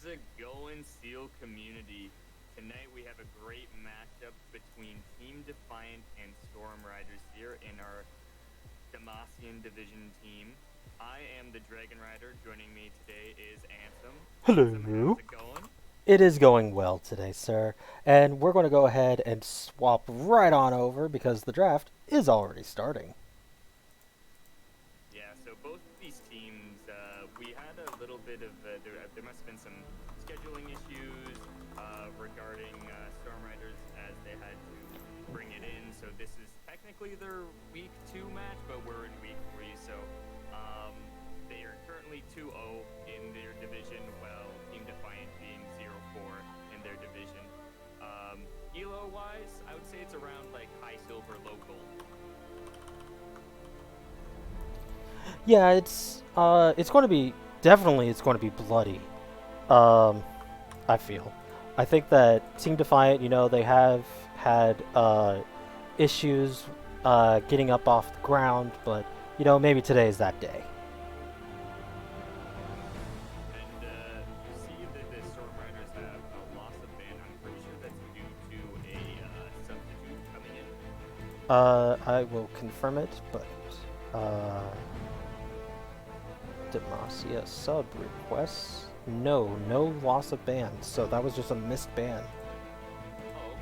How's it going, Seal community? Tonight we have a great matchup between Team Defiant and Stormriders here in our Demacian division team. I am the Dragon Rider. Joining me today is Ansem. Ansem, how's Hello. it going? It is going well today, sir. And we're going to go ahead and swap right on over because the draft is already starting. Yeah, so both of these teams, we had a little bit of, there must have been some scheduling issues regarding Stormriders as they had to bring it in. So this is technically their week 2 match, but we're in week 3. So they are currently 2-0 in their division, while Team Defiant being 0-4 in their division. Elo-wise, I would say it's around like high silver, low gold. Yeah, it's going to be definitely it's going to be bloody. Um I feel. I think that Team Defiant, they have had issues getting up off the ground, but maybe today is that day. And you see that the Stormriders have a loss of ban. I'm pretty sure that's due to a substitute coming in. I will confirm it, but uh Demacia sub requests. No, no loss of ban. So that was just a missed ban. Oh, okay.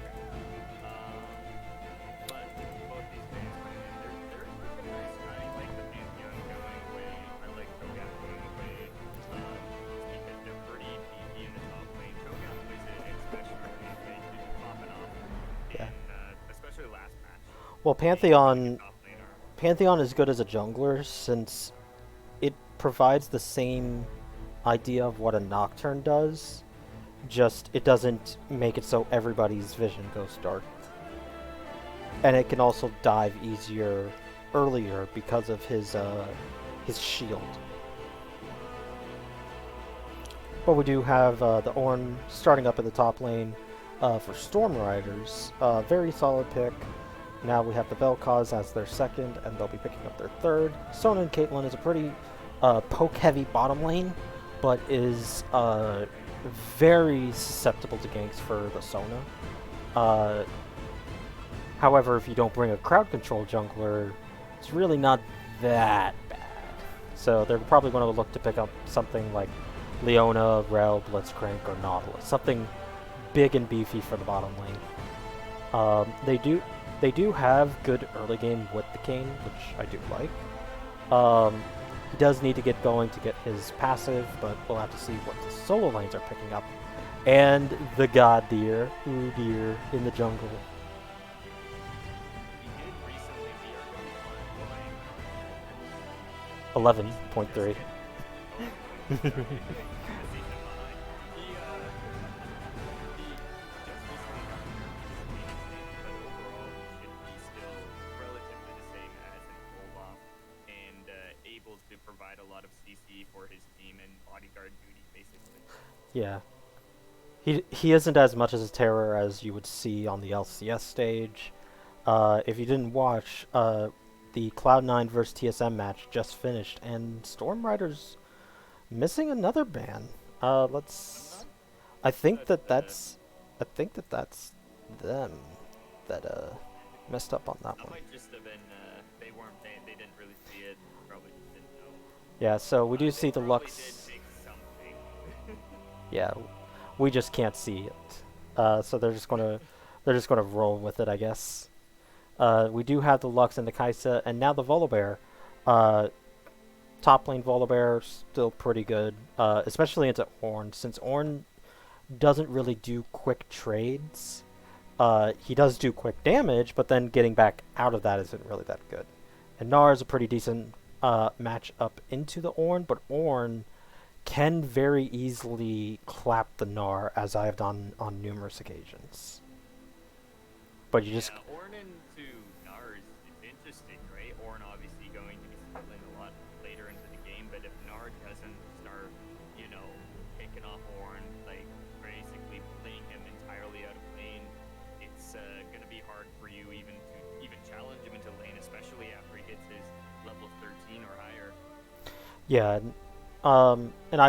But both these bans coming in, they're looking nice. I like the Pantheon going away. I like Cho'Gath going away. Just because they're pretty beefy in the top lane. Cho'Gath was especially popping off, Yeah. and especially last match, Well, being like a Pantheon top laner. Pantheon is good as a jungler since it provides the same idea of what a Nocturne does. Just it doesn't make it so everybody's vision goes dark. And it can also dive easier earlier because of his shield. But we do have the Ornn starting up in the top lane for Stormriders. Very solid pick. Now we have the Vel'Koz as their second, and they'll be picking up their third. Sona and Caitlyn is a pretty poke-heavy bottom lane, but is very susceptible to ganks for the Sona. Uh, However, if you don't bring a crowd control jungler, it's really not that bad. So they're probably going to look to pick up something like Leona, Rel, Blitzcrank, or Nautilus. Something big and beefy for the bottom lane. They do have good early game with the Kayn, which I do like. He does need to get going to get his passive, but we'll have to see what the solo lanes are picking up. And the God Deer, Ooh Deer, in the jungle. He did recently be our number one line. 11.3. 11.3. Sorry. I see him behind. He just recently got moved to his main stage, but overall he should be still relatively the same as an Olaf and able to provide a lot of CC for his team and bodyguard duty, basically. Yeah. He isn't as much as a terror as you would see on the LCS stage. If you didn't watch, the Cloud9 versus TSM match just finished, and Stormriders missing another ban. I'm Let's. not, I think but that that's. I think that that's them that messed up on that that one. might just have been they didn't really see it, probably just didn't know. Yeah. So we do They see the probably did Lux. make something. Yeah, we just can't see it. So they're just gonna roll with it, I guess. We do have the Lux and the Kaisa, and now the Volibear. Uh, Top lane Volibear still pretty good, especially into Ornn, since Ornn doesn't really do quick trades. He does do quick damage, but then getting back out of that isn't really that good. And Gnar is a pretty decent match up into the Ornn, but Ornn can very easily clap the Gnar, as I have done on numerous occasions. But you just Yeah, Ornn into Nars, it's interesting, right? Ornn obviously going to be skilling a lot later into the game, but if Nard doesn't start, picking off Ornn, like basically playing him entirely out of lane, it's gonna be hard for you even challenge him into lane, especially after he hits his level 13 or higher. yeah, and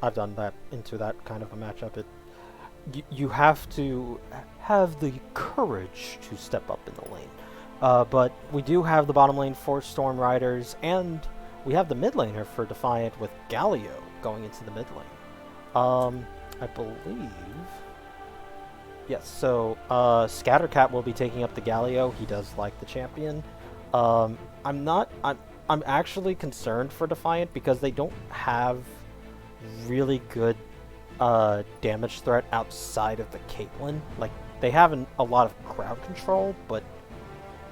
I've done that into that kind of a matchup. You have to have the courage to step up in the lane. But we do have the bottom lane for Stormriders, and we have the mid laner for Defiant with Galio going into the mid lane. I believe. Yes, so Scattercat will be taking up the Galio. He does like the champion. I'm actually concerned for Defiant because they don't have really good damage threat outside of the Caitlyn. Like, they have a lot of crowd control, but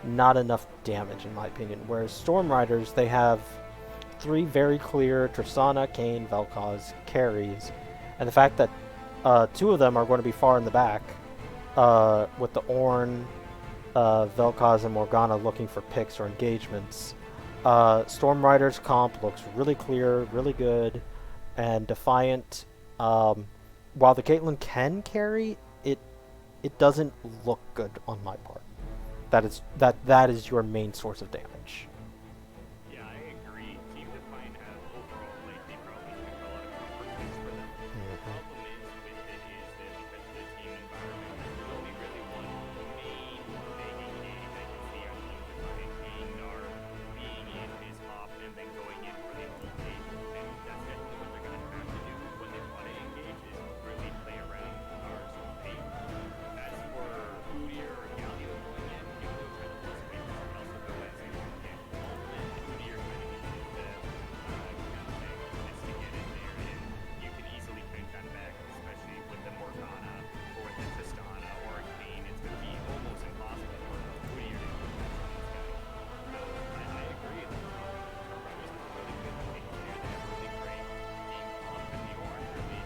not enough damage in my opinion. Whereas Stormriders, they have 3 very clear Tristana, Kayn, Vel'Koz carries, and the fact that 2 of them are going to be far in the back, with the Ornn, Vel'Koz, and Morgana looking for picks or engagements. Stormriders comp looks really clear, really good, and Defiant, while the Caitlyn can carry, it doesn't look good on my part. That is your main source of damage. Yeah, I agree. Team Defiant have overall, like, they probably took a lot of comfort picks for them. The problem is with it is that because of the team environment, there's only really one main big engage I can see on Team Defiant being Gnar being in his hop and then going in for the ulti. And that's definitely what they're going to have to do when they want to engage, is really play around Gnar's ulti. As for Udyr or Galio going in, Galio kind of looks weak, but also go as a get ultimate, and Udyr kind of uses the counting just to get in there, and you can easily count that back, especially with the Morgana or the Tristana or a Kayn. It's going to be almost impossible for Udyr to keep catch on these guys. So I agree. Stormriders have a really good pick here. They have really great team comp, and the Ornn really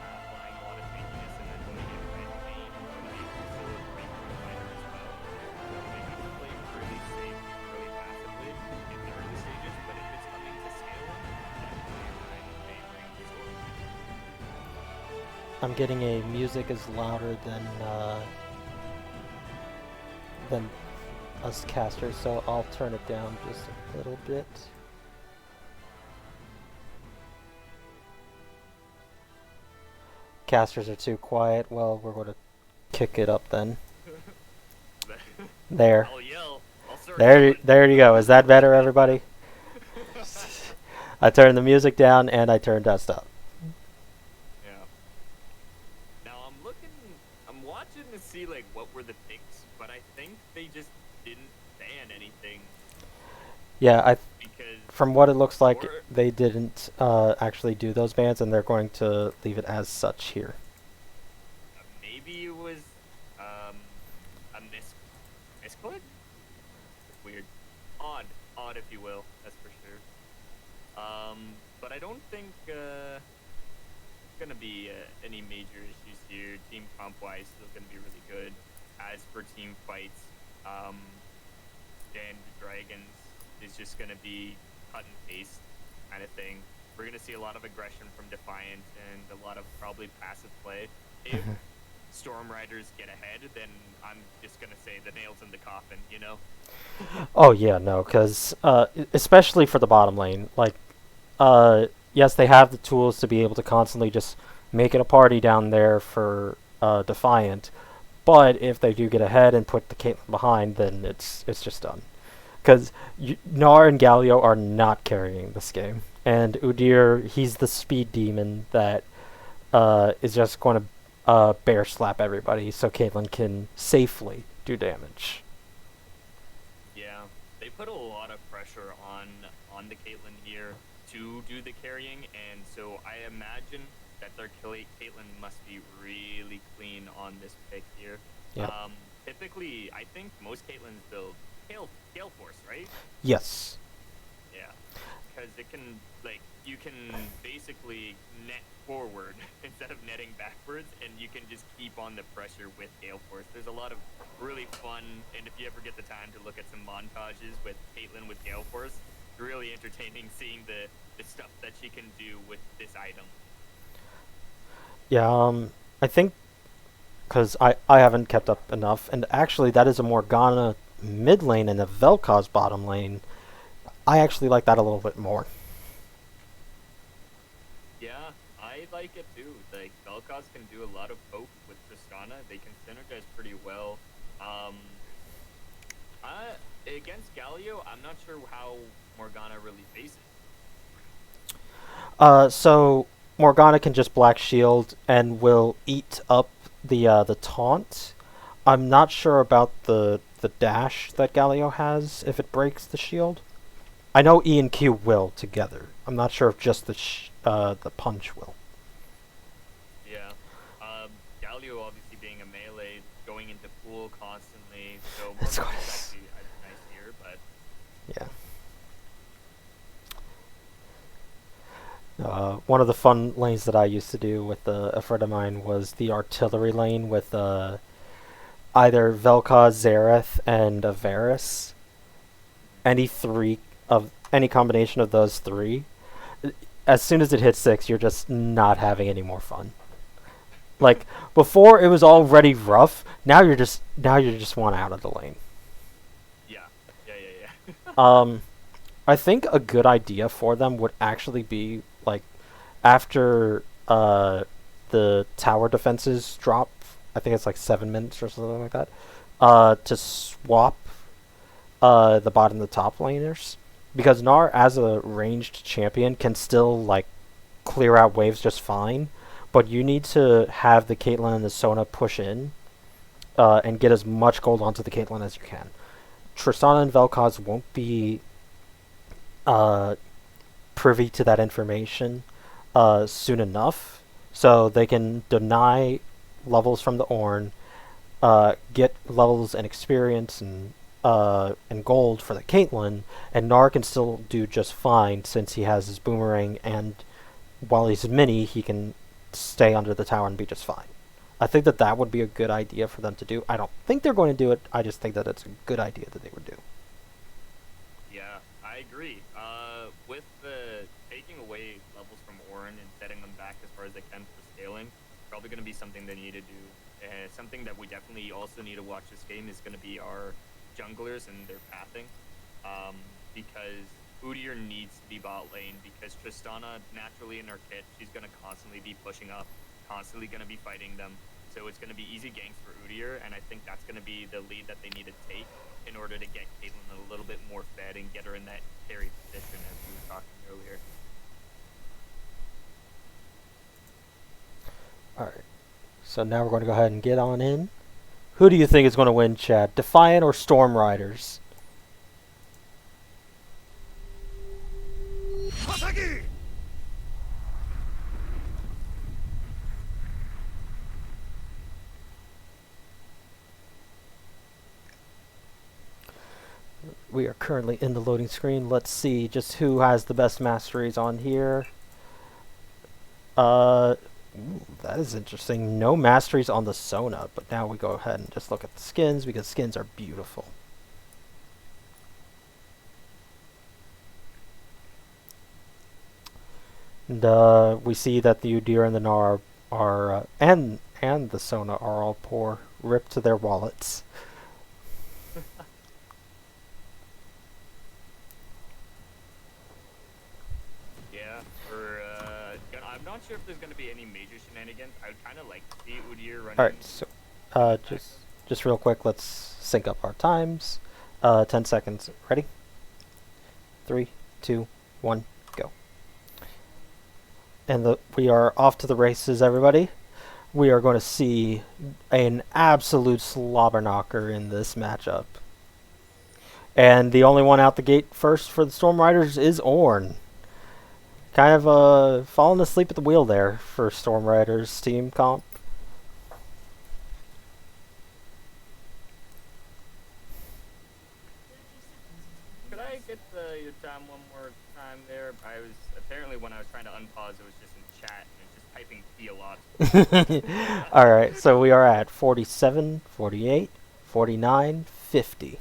applying a lot of sneakiness and then going in red Kayn. But he's also a great fighter as well. So they have to play really safe, really passively in the early stages, but if it's coming to scale, definitely I'm favoring Stormriders. I'm getting a music is louder than us casters, so I'll turn it down just a little bit. Casters are too quiet. Well, we're going to kick it up then. There. I'll yell. I'll start There you go. Is that better, everybody? I turned the music down and I turned us up. Yeah. Now I'm watching to see like what were the picks, but I think they just didn't ban anything Yeah, because from what it looks like, Or- they didn't actually do those bans, and they're going to leave it as such here. maybe it was a misclick. Weird, odd if you will. That's for sure. But I don't think gonna be any major issues here. Team comp wise, still gonna be really good. As for team fights, Dan the Dragons is just gonna be cut and paste kind of thing. We're gonna see a lot of aggression from Defiant and a lot of probably passive play. If Stormriders get ahead, then I'm just gonna say the nail's in the coffin, you know? Oh yeah, no, because especially for the bottom lane, like, yes, they have the tools to be able to constantly just make it a party down there for Defiant, but if they do get ahead and put the Caitlyn behind, then it's just done. Because Gnar and Galio are not carrying this game, and Udyr, he's the speed demon that is just going to bear slap everybody, so Caitlyn can safely do damage. Yeah, they put a lot of pressure on the Caitlyn here to do the carrying, and so I imagine that their Caitlyn must be really clean on this pick here. Yeah. Typically, I think most Caitlyn's build Gale Force, right? Yes. Yeah, because it can, like, you can basically net forward instead of netting backwards, and you can just keep on the pressure with Gale Force. There's a lot of really fun, and if you ever get the time to look at some montages with Caitlyn with Gale Force, it's really entertaining seeing the stuff that she can do with this item. Yeah, I think because I haven't kept up enough, and actually that is a Morgana mid lane and a Vel'Koz bottom lane. I actually like that a little bit more. Yeah, I like like it too. Like Vel'Koz can do a lot of poke with Tristana. They can synergize pretty well. Um, Against Galio, I'm not sure how Morgana really faces. So Morgana can just Black Shield and will eat up the taunt. I'm not sure about the dash that Galio has if it breaks the shield. I know E and Q will together. I'm not sure if just the punch will. Yeah. Galio obviously being a melee, going into pool constantly, so That's Morgana's what actually nice here, but yeah. One of the fun lanes that I used to do with a friend of mine was the artillery lane with either Vel'Koz, Xerath, and Varus. Any combination of those three. As soon as it hits 6, you're just not having any more fun. Like before, it was already rough. Now you just want out of the lane. yeah. I think a good idea for them would actually be like after the tower defenses drop. I think it's like 7 minutes or something like that. To swap the bot and the top laners, because Gnar as a ranged champion can still like clear out waves just fine, but you need to have the Caitlyn and the Sona push in and get as much gold onto the Caitlyn as you can. Tristana and Vel'Koz won't be privy to that information soon enough, so they can deny levels from the Ornn, get levels and experience and gold for the Caitlyn, and Gnar can still do just fine since he has his boomerang, and while he's mini, he can stay under the tower and be just fine. I think that would be a good idea for them to do. I don't think they're going to do it. I just think that it's a good idea that they would do. Yeah, I agree. With the taking away levels from Ornn and setting them back as far as they can for scaling, probably going to be something they need to do. Something that we definitely also need to watch this game is going to be our junglers and their pathing, because Udyr needs to be bot lane, because Tristana naturally in her kit, she's going to constantly be pushing up, constantly going to be fighting them, so it's going to be easy ganks for Udyr, and I think that's going to be the lead that they need to take in order to get Caitlyn a little bit more fed and get her in that carry position as we were talking earlier. Alright, so now we're going to go ahead and get on in. Who do you think is going to win, Chad? Defiant or Stormriders? We are currently in the loading screen. Let's see just who has the best masteries on here. Ooh, that is interesting. No masteries on the Sona, but now we go ahead and just look at the skins because skins are beautiful. And we see that the Udyr and the Gnar are and the Sona are all poor, ripped to their wallets. I'm not sure if there's going to be any major shenanigans. I would kind of like to see Udyr running. Alright, so just real quick, let's sync up our times. 10 seconds. Ready? 3, 2, 1, go. And we are off to the races, everybody. We are going to see an absolute slobber knocker in this matchup. And the only one out the gate first for the Stormriders is Ornn. Kind of falling asleep at the wheel there for Stormriders team comp. Could I get your time one more time there? I was apparently when I was trying to unpause, it was just in chat and it was just typing P a lot. Alright, so we are at 47, 48, 49, 50.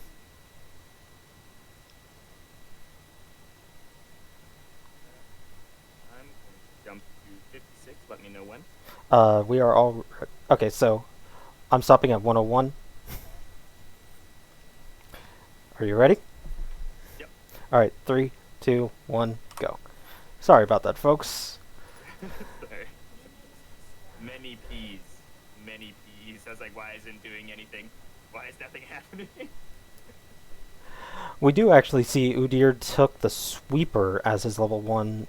Let me know when. We are all... Okay, so I'm stopping at 101. Are you ready? Yep. Alright, 3, 2, 1, go. Sorry about that, folks. Sorry. Many peas. Many peas. I was like, why isn't doing anything? Why is nothing happening? We do actually see Udyr took the sweeper as his level 1.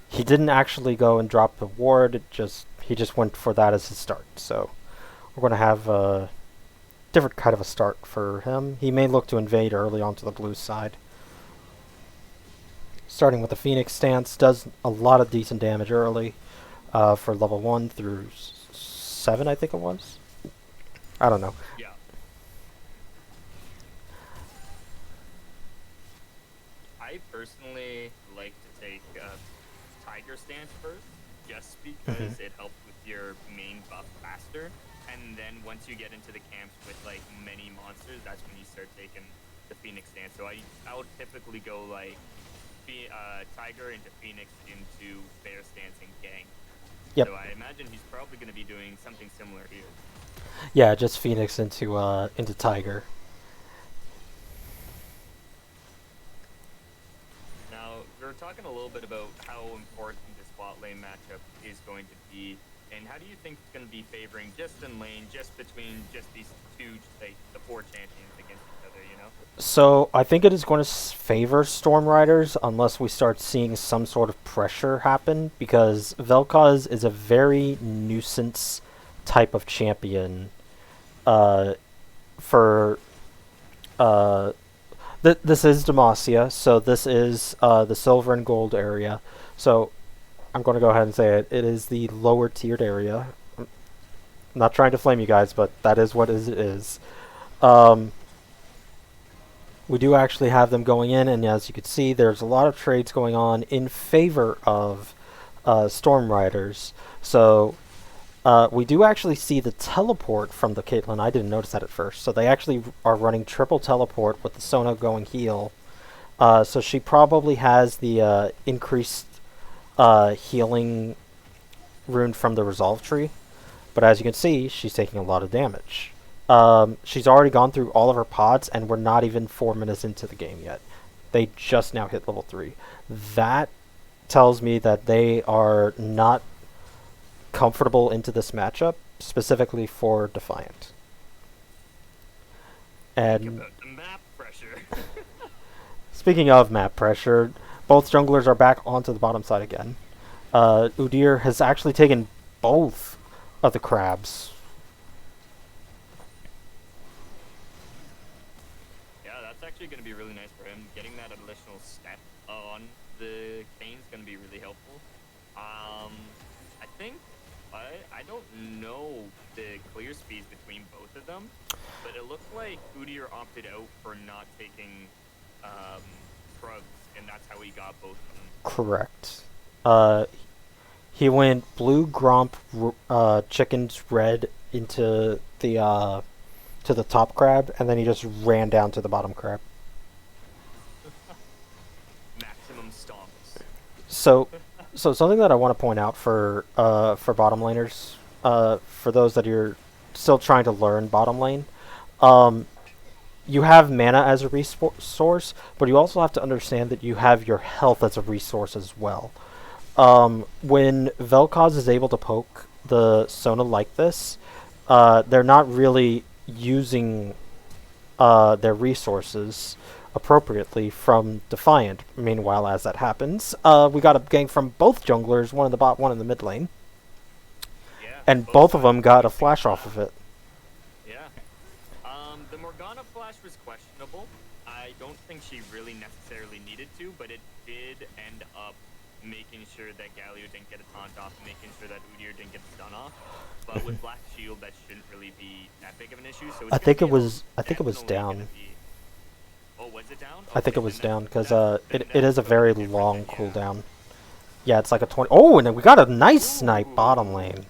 He didn't actually go and drop the ward, he just went for that as his start. So we're going to have a different kind of a start for him. He may look to invade early onto the blue side. Starting with the Phoenix stance, does a lot of decent damage early for level 1 through 7, I think it was. I don't know. Yeah. I personally like to take Tiger stance first, just because it helps with your main buff faster. And then once you get into the camps with like many monsters, that's when you start taking the Phoenix stance. So I would typically go like Tiger into Phoenix into Bear stance and Gang. Yep. So I imagine he's probably going to be doing something similar here. Yeah, just Phoenix into Tiger. Now, we were talking a little bit about how important this bot lane matchup is going to be, and how do you think it's going to be favoring just in lane, just between just these two, like, the 4 champions against each other, you know? So I think it is going to favor Stormriders unless we start seeing some sort of pressure happen, because Vel'Koz is a very nuisance type of champion for this is Demacia, so this is the silver and gold area. So I'm going to go ahead and say it. It is the lower tiered area. I'm not trying to flame you guys, but that is what it is. We do actually have them going in, and as you can see, there's a lot of trades going on in favor of Stormriders. So we do actually see the teleport from the Caitlyn. I didn't notice that at first. So they actually are running triple teleport with the Sona going heal. So she probably has the increased healing rune from the resolve tree. But as you can see, she's taking a lot of damage. She's already gone through all of her pods, and we're not even 4 minutes into the game yet. They just now hit level 3. That tells me that they are not comfortable into this matchup, specifically for Defiant. And Think about the map pressure. speaking of map pressure, both junglers are back onto the bottom side again. Udyr has actually taken both of the crabs. Yeah, that's actually going to be really nice for him. Getting that additional step on the Kane's going to be really helpful. I think I don't know the clear speeds between both of them, but it looked like Udyr opted out for not taking Krugs, and that's how he got both of them. Correct. He went blue, Gromp, chickens, red into the to the top crab, and then he just ran down to the bottom crab. Maximum stomps. So something that I want to point out for bottom laners, for those that are still trying to learn bottom lane, you have mana as a resource, but you also have to understand that you have your health as a resource as well. When Vel'Koz is able to poke the Sona like this, they're not really using their resources appropriately from Defiant. Meanwhile, as that happens, we got a gank from both junglers, one in the bot, one in the mid lane. Yeah, And both of them got a flash off of it. Yeah. The Morgana flash was questionable. I don't think she really necessarily needed to, but it did end up making sure that Galio didn't get a taunt off, making sure that Udyr didn't get a stun off. But with Black Shield, that shouldn't really be that big of an issue. So it's I think it was definitely down. gonna be- Oh, was it down? I think Okay, it was then down that's- because then it is a that's very totally different long then, yeah. cooldown. Yeah, it's like a 20. Oh, and then we got a nice snipe bottom Ooh. lane.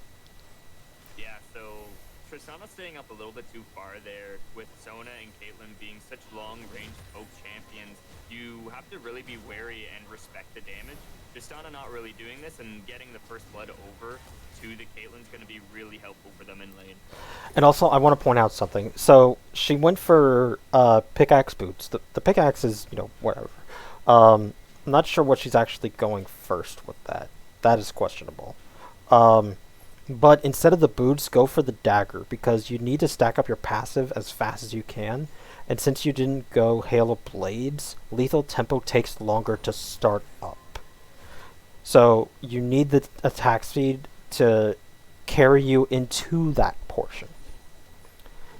Yeah, so Tristana staying up a little bit too far there with Sona and Caitlyn being such long-range poke champions. You have to really be wary and respect the damage. Tristana not really doing this, and getting the first blood over to the Caitlyn's going to be really helpful for them in lane. And also, I want to point out something. So she went for pickaxe boots. The pickaxe is, whatever. I'm not sure what she's actually going first with that. That is questionable. But instead of the boots, go for the dagger, because you need to stack up your passive as fast as you can. And since you didn't go Hail of Blades, lethal tempo takes longer to start up. So you need the attack speed to carry you into that portion.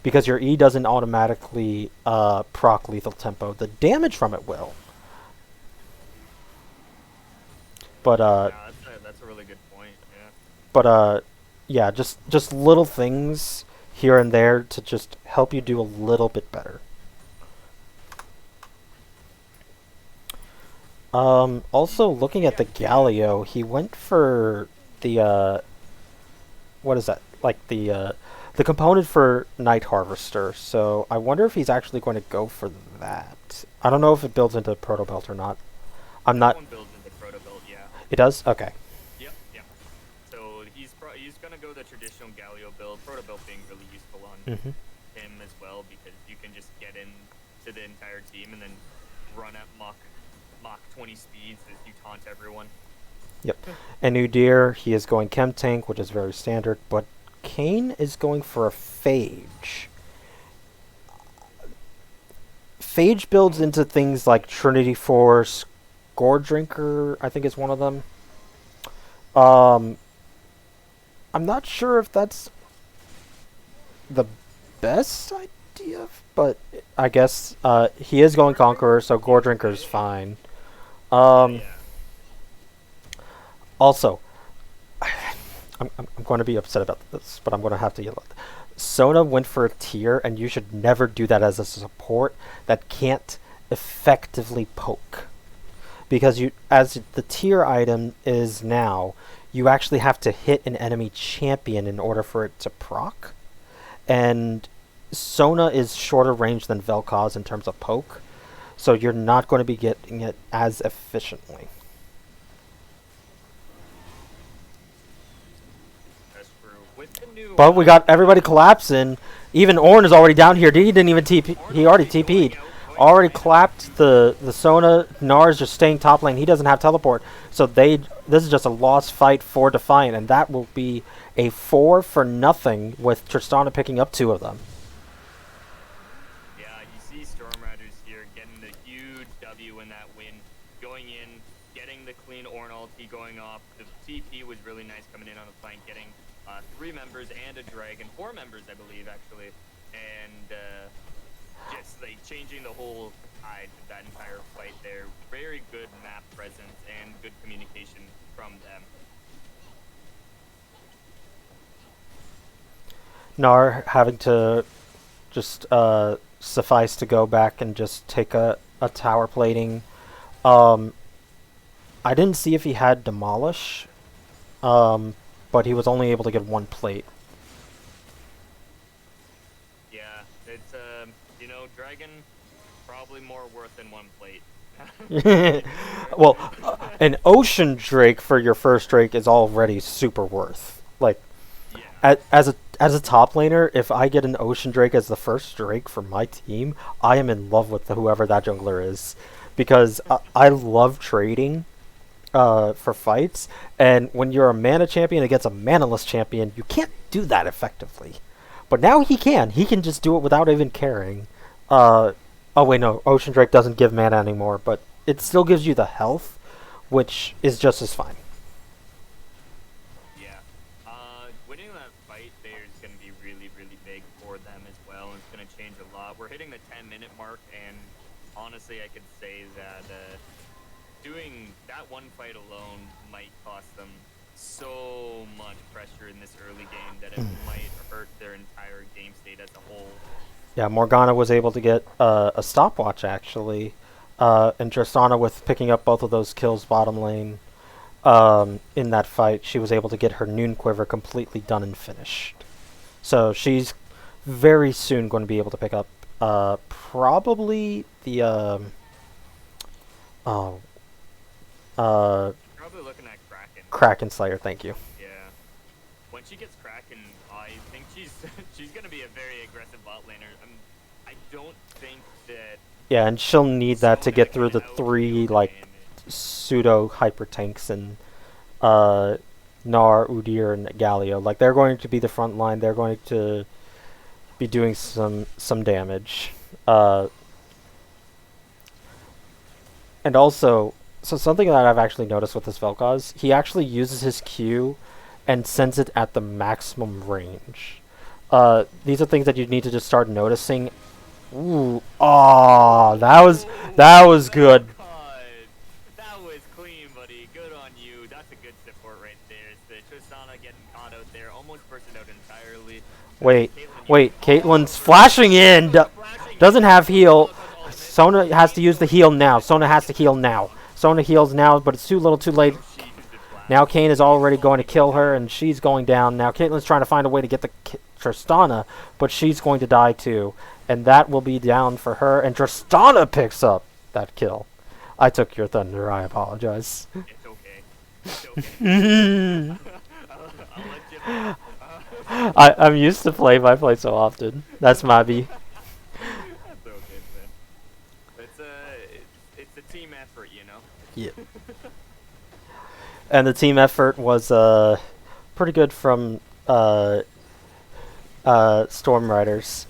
Because your E doesn't automatically proc lethal tempo. The damage from it will. But that's a really good point. Yeah. But yeah, just little things here and there to just help you do a little bit better. Also looking at the Galio, he went for the what is that? Like the component for Night Harvester. So I wonder if he's actually going to go for that. I don't know if it builds into Proto Belt or not. I'm not. That one builds into Proto Belt, yeah. It does? Okay. Yep. So he's gonna go the traditional Galio build. Proto Belt being really useful on him as well, because you can just get in to the entire team and then run at Mach 20 speeds as you taunt everyone. Yep. And Udyr, he is going Chem Tank, which is very standard, but Kayn is going for a Phage. Phage builds into things like Trinity Force, Gore Drinker, I think is one of them. I'm not sure if that's the best idea, but I guess he is going Conqueror, so Gore Drinker is fine. Also, I'm going to be upset about this, but I'm going to have to yell at. Sona went for a tier, and you should never do that as a support that can't effectively poke. Because you, as the tier item is now, you actually have to hit an enemy champion in order for it to proc. And Sona is shorter range than Vel'Koz in terms of poke, so you're not going to be getting it as efficiently. But we got everybody collapsing. Even Ornn is already down here. He didn't even TP. He already TP'd. Already clapped the Sona. Gnar's just staying top lane. He doesn't have teleport. So this is just a lost fight for Defiant. And that will be a 4-0 with Tristana picking up 2 of them. Yeah, you see Stormriders here getting the huge W in that win. Going in, getting the clean Ornn ulti going off. The TP was really nice coming in on the flank, getting 3 members and a dragon, 4 members I believe actually, and just like changing the whole tide of that entire fight there. Very good map presence and good communication from them. Gnar having to just suffice to go back and just take a tower plating. I didn't see if he had Demolish. But he was only able to get 1 plate. Yeah, it's dragon probably more worth than 1 plate. Well, an Ocean Drake for your first Drake is already super worth. Like, yeah. as a top laner, if I get an Ocean Drake as the first Drake for my team, I am in love with whoever that jungler is, because I love trading. For fights, and when you're a mana champion against a manaless champion, you can't do that effectively. But now he can. He can just do it without even caring. Oh wait, no, Ocean Drake doesn't give mana anymore, but it still gives you the health, which is just as fine. Yeah. Winning that fight there is going to be really, really big for them as well, and it's going to change a lot. We're hitting the 10-minute mark, and honestly, I could say that doing that 1 fight alone might cost them so much pressure in this early game that it might hurt their entire game state as a whole. Yeah, Morgana was able to get a stopwatch, actually, and Tristana, with picking up both of those kills bottom lane in that fight, she was able to get her Noon Quiver completely done and finished. So she's very soon going to be able to pick up probably the... probably looking at Kraken. Kraken Slayer, thank you. Yeah. When she gets Kraken, I think she's gonna be a very aggressive bot laner. I don't think that. Yeah, and she'll need that to get through the 3 like pseudo hyper tanks and Gnar, Udyr, and Galio. Like, they're going to be the front line. They're going to be doing some damage. And also, so something that I've actually noticed with this Vel'Koz, he actually uses his Q and sends it at the maximum range. These are things that you need to just start noticing. Ooh, oh, that was good. That was clean, buddy. Good on you. That's a good support right there. It's the Tristana getting caught out there, almost bursted out entirely. Wait, Caitlyn's flashing in. Doesn't have heal. Sona has to use the heal now. Sona has to heal now. Sona heals now, but it's too little, too late. Now Kayn is already going to kill her, and she's going down. Now Caitlyn's trying to find a way to get the Tristana, but she's going to die too. And that will be down for her, and Tristana picks up that kill. I took your thunder, I apologize. It's okay. It's okay. I'll let you know. I'm used to play-by-play so often. That's Mabi. That's okay, man. It's a team effort, you know? Yeah. And the team effort was pretty good from Stormriders.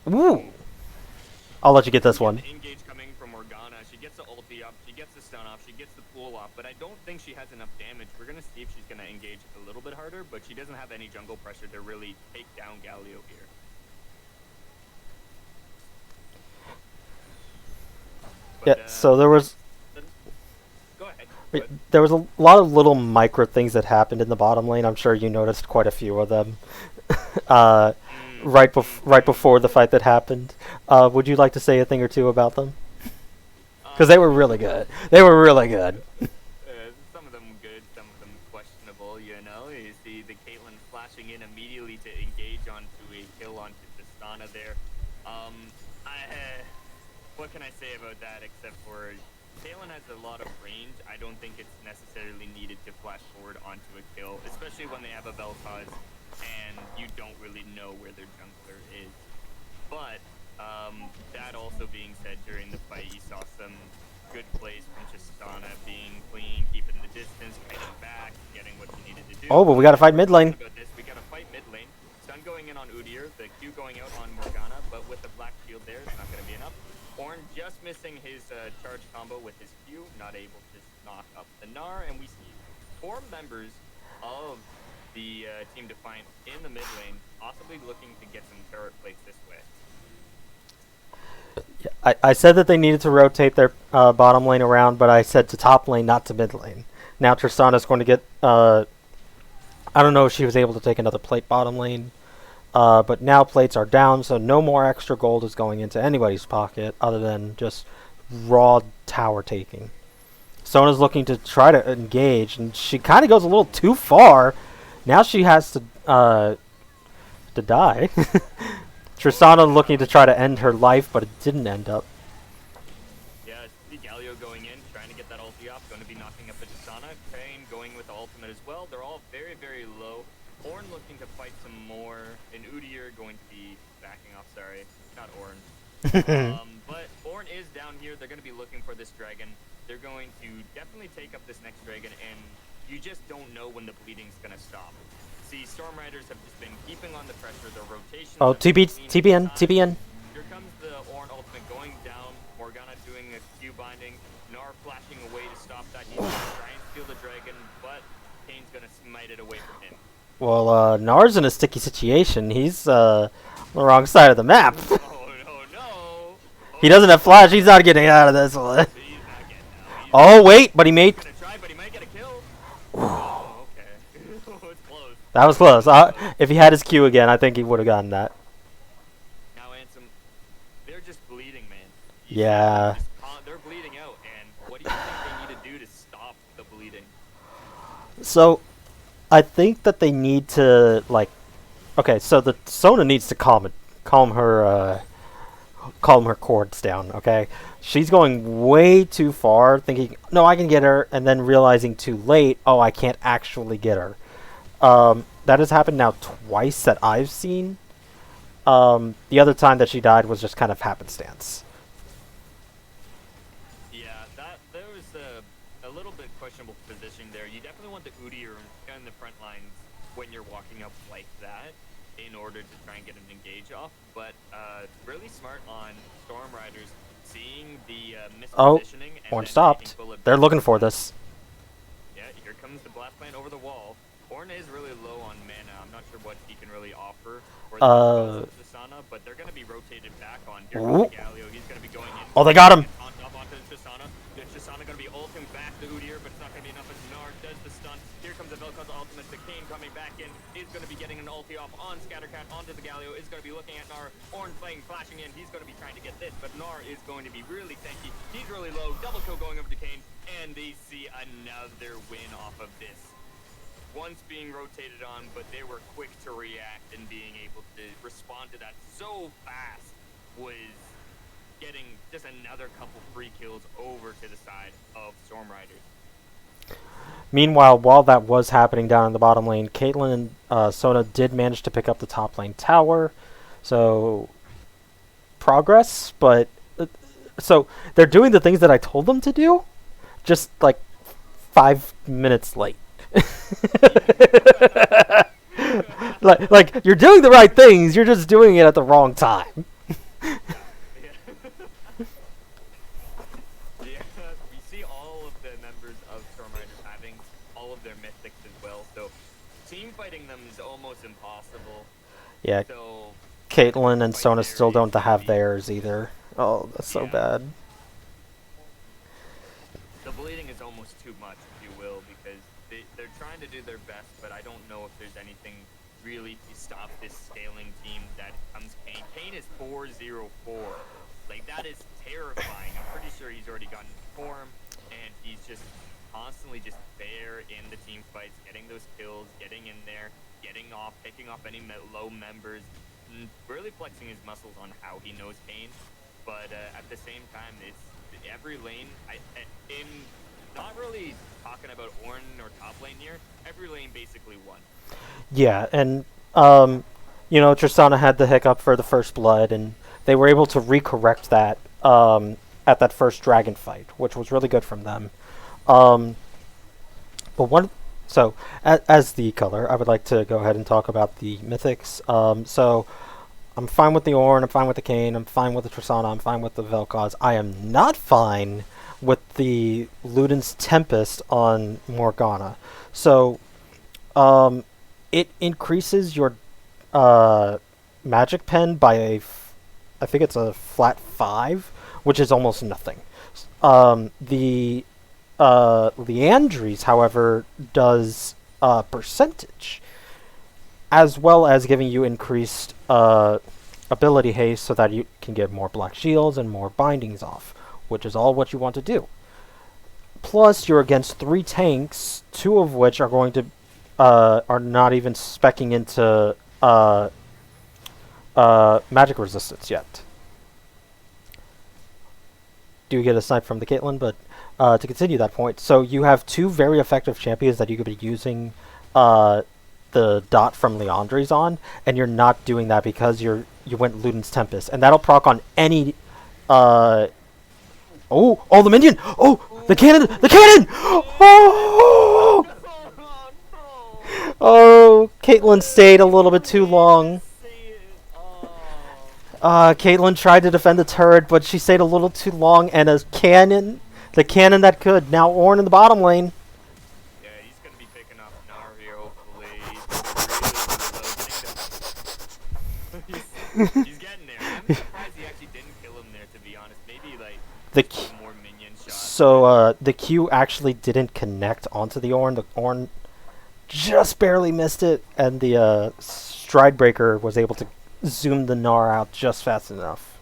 Woo! I'll let you get this one. Engage coming from Morgana. She gets the ulti up, she gets the stun off, she gets the pool off, but I don't think she has enough damage. We're gonna see if she's gonna engage a little bit harder, but she doesn't have any jungle pressure to really take down Galio here. But, Yeah, so there was go ahead. there was a lot of little micro things that happened in the bottom lane. I'm sure you noticed quite a few of them. Right before the fight that happened. Would you like to say a thing or two about them? Because they were really good. They were really good. Some of them good, some of them questionable, you know? You see the Caitlyn flashing in immediately to engage onto a kill onto Tristana there. What can I say about that except for Caitlyn has a lot of range. I don't think it's necessarily needed to flash forward onto a kill, especially when they have a Vel'Koz and you don't really know where their jungler is. But that also being said, during the fight, you saw some good plays from Tristana, being clean, keeping the distance, fighting back, getting what you needed to do. Oh, but we gotta fight mid lane. We gotta fight mid lane. Stun going in on Udyr, the Q going out on Morgana, but with the black shield there, it's not gonna be enough. Ornn just missing his charge combo with his Q, not able to knock up the Gnar, and we see 4 members of the Team Defiant in the mid lane, possibly looking to get some turret plates this way. Yeah, I said that they needed to rotate their bottom lane around, but I said to top lane, not to mid lane. Now Tristana's going to get... I don't know if she was able to take another plate bottom lane, but now plates are down, so no more extra gold is going into anybody's pocket other than just raw tower taking. Sona's looking to try to engage, and she kind of goes a little too far. Now she has to die. Tristana looking to try to end her life, but it didn't end up. Yeah, see Galio going in, trying to get that ulti off, going to be knocking up the Tristana. Kayn going with the ultimate as well. They're all very, very low. Ornn looking to fight some more, and Udyr going to be backing off. Sorry, not Ornn. But Ornn is down here. They're going to be looking for this dragon. They're going to definitely take up this next dragon, and you just don't know when the bleeding's going to stop. See, Stormriders have just been keeping on the pressure. Their rotations. Oh, TPN. Here comes the Ornn ultimate going down. Morgana doing a Q binding. Gnar flashing away to stop that. He's going to try and steal the dragon, but Kayn's going to smite it away from him. Well, Gnar's in a sticky situation. He's on the wrong side of the map. Oh, no. He doesn't have flash. He's not getting out of this one. He's not getting out. Oh, wait, but he made... He's gonna try, but he might get a kill. Okay. It's close. That was close. If he had his Q again, I think he would have gotten that. Now, Ansem, they're just bleeding, man. Yeah. They're bleeding out, and what do you think they need to do to stop the bleeding? So, I think that they need to, like... Okay, so the Sona needs to calm her cords down, okay? She's going way too far, thinking, no, I can get her, and then realizing too late, oh, I can't actually get her. That has happened now twice that I've seen. The other time that she died was just kind of happenstance. Yeah, there was a little bit questionable positioning there. You definitely want the Udyr on the front lines when you're walking up like that in order to try and get an engage off. But really smart on Stormriders seeing the Oh, mispositioning and Ornn then taking stopped. full They're advantage looking of for that. this. Yeah, here comes the blast plant over the wall. Ornn is really low on mana. I'm not sure what he can really offer for the Uh, Tristana, but they're going to be rotated back on. Here comes Ooh. the Galio. He's going to be going in. Oh, they got him. On top onto the Tristana. The Tristana going to be ulting back the Udyr, but it's not going to be enough as Nard does the stun. Here comes the Vel'Koz ultimate. The Kane coming back in. Is going to be getting an ulti off on Scattercat onto the Galio. Is going to be looking at Gnar. Ornn playing, flashing in. He's going to be trying to get this, but Gnar is going to be really tanky. He's really low. Double kill going over to Kane, and they see another win off of this. Once being rotated on, but they were quick to react and being able to respond to that so fast was getting just another couple free kills over to the side of Stormriders. Meanwhile, while that was happening down in the bottom lane, Caitlyn and Sona did manage to pick up the top lane tower. So, progress, but... so, they're doing the things that I told them to do, just like 5 minutes late. like, you're doing the right things, you're just doing it at the wrong time. We see all of the members of Stormriders having all of their mythics as well, so team fighting them is almost impossible. Yeah, So Caitlyn and Sona still don't have theirs either. Oh, that's so bad. The bleeding is almost too much, if you will, because they're trying to do their best, but I don't know if there's anything really to stop this scaling team that comes Kane. Kane is 4-0-4. Like, that is terrifying. I'm pretty sure he's already gotten form, and he's just constantly just there in the team fights, getting those kills, getting in there, getting off, picking off any low members, really flexing his muscles on how he knows Kane. But at the same time, it's every lane, in not really talking about Ornn or top lane here, every lane basically won. Yeah, and, Tristana had the hiccup for the first blood, and they were able to recorrect that at that first dragon fight, which was really good from them. So, as the color, I would like to go ahead and talk about the mythics. So, I'm fine with the Ornn, I'm fine with the Kane, I'm fine with the Tristana, I'm fine with the Vel'Koz. I am not fine with the Luden's Tempest on Morgana. So, it increases your magic pen by I think it's a flat 5, which is almost nothing. The Leandries, however, does percentage, as well as giving you increased ability haste so that you can get more black shields and more bindings off, which is all what you want to do. Plus, you're against 3 tanks, 2 of which are going to are not even speccing into magic resistance yet. Do get a snipe from the Caitlyn, but to continue that point, so you have 2 very effective champions that you could be using the dot from Leandries on, and you're not doing that because you went Luden's Tempest, and that'll proc on any the minion! Oh, the cannon! The cannon! Oh! Oh, Caitlyn stayed a little bit too long. Caitlyn tried to defend the turret, but she stayed a little too long, and the cannon that could. Now Ornn in the bottom lane. Yeah, he's going to be picking up Gnar here, hopefully. He's really low. He's getting there. I'm surprised he actually didn't kill him there, to be honest. Maybe, more minion shots. So, the Q actually didn't connect onto the Ornn. The Ornn just barely missed it, and the Stride Breaker was able to zoom the Gnar out just fast enough.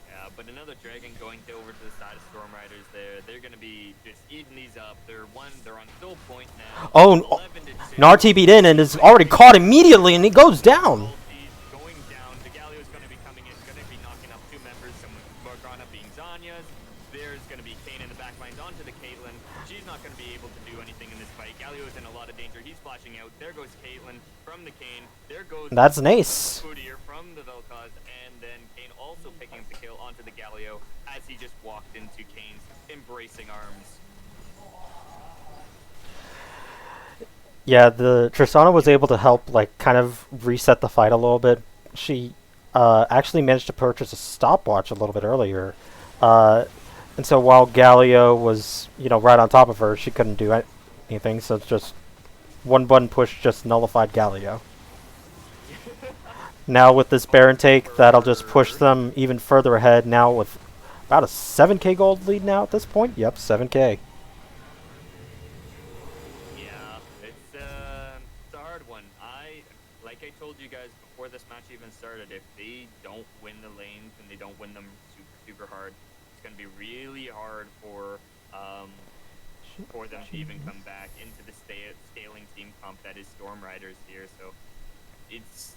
Yeah, but another dragon going over to the side of Stormriders there. They're going to be just eating these up. They're on fill point now. Oh, Gnar TP'd in and is already caught immediately, and he goes down. Going down. The Galio is going to be coming in. Going to be knocking up 2 members. Some Morgana being Zanya's. There's going to be Kane in the back lines onto the Caitlyn. She's not going to be able to do anything in this fight. Galio is in a lot of danger. He's flashing out. There goes Caitlyn from the Kane. There goes that's an ace. Udyr from the Vel'Koz, and then Kane also picking up the kill onto the Galio as he just walked into Kane's embracing arms. Yeah, the Tristana was able to help, like, kind of reset the fight a little bit. She actually managed to purchase a stopwatch a little bit earlier. Uh, and so while Galio was, right on top of her, she couldn't do anything. So it's just one button push just nullified Galio. Now with this Baron take, that'll just push them even further ahead. Now with about a 7k gold lead now at this point. Yep, 7k. Yeah, it's a hard one. Like I told you guys before this match even started, if they don't win the lanes and they don't win them super hard, it's gonna be really hard for them to even come back into the scaling team comp that is Stormriders here. So it's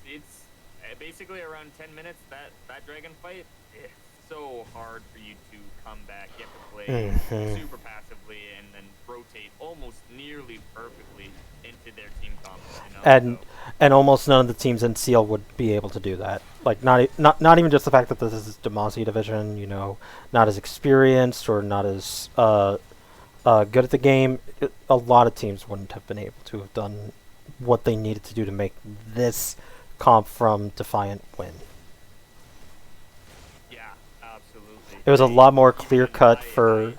basically around 10 minutes that dragon fight. It's so hard for you to come back. You have to play super passively and then rotate almost nearly perfectly into their team comp. And almost none of the teams in Seal would be able to do that. Like not even just the fact that this is Demacia division, not as experienced or not as good at the game. A lot of teams wouldn't have been able to have done what they needed to do to make this comp from Defiant win. Yeah, absolutely. It was a lot more clear cut for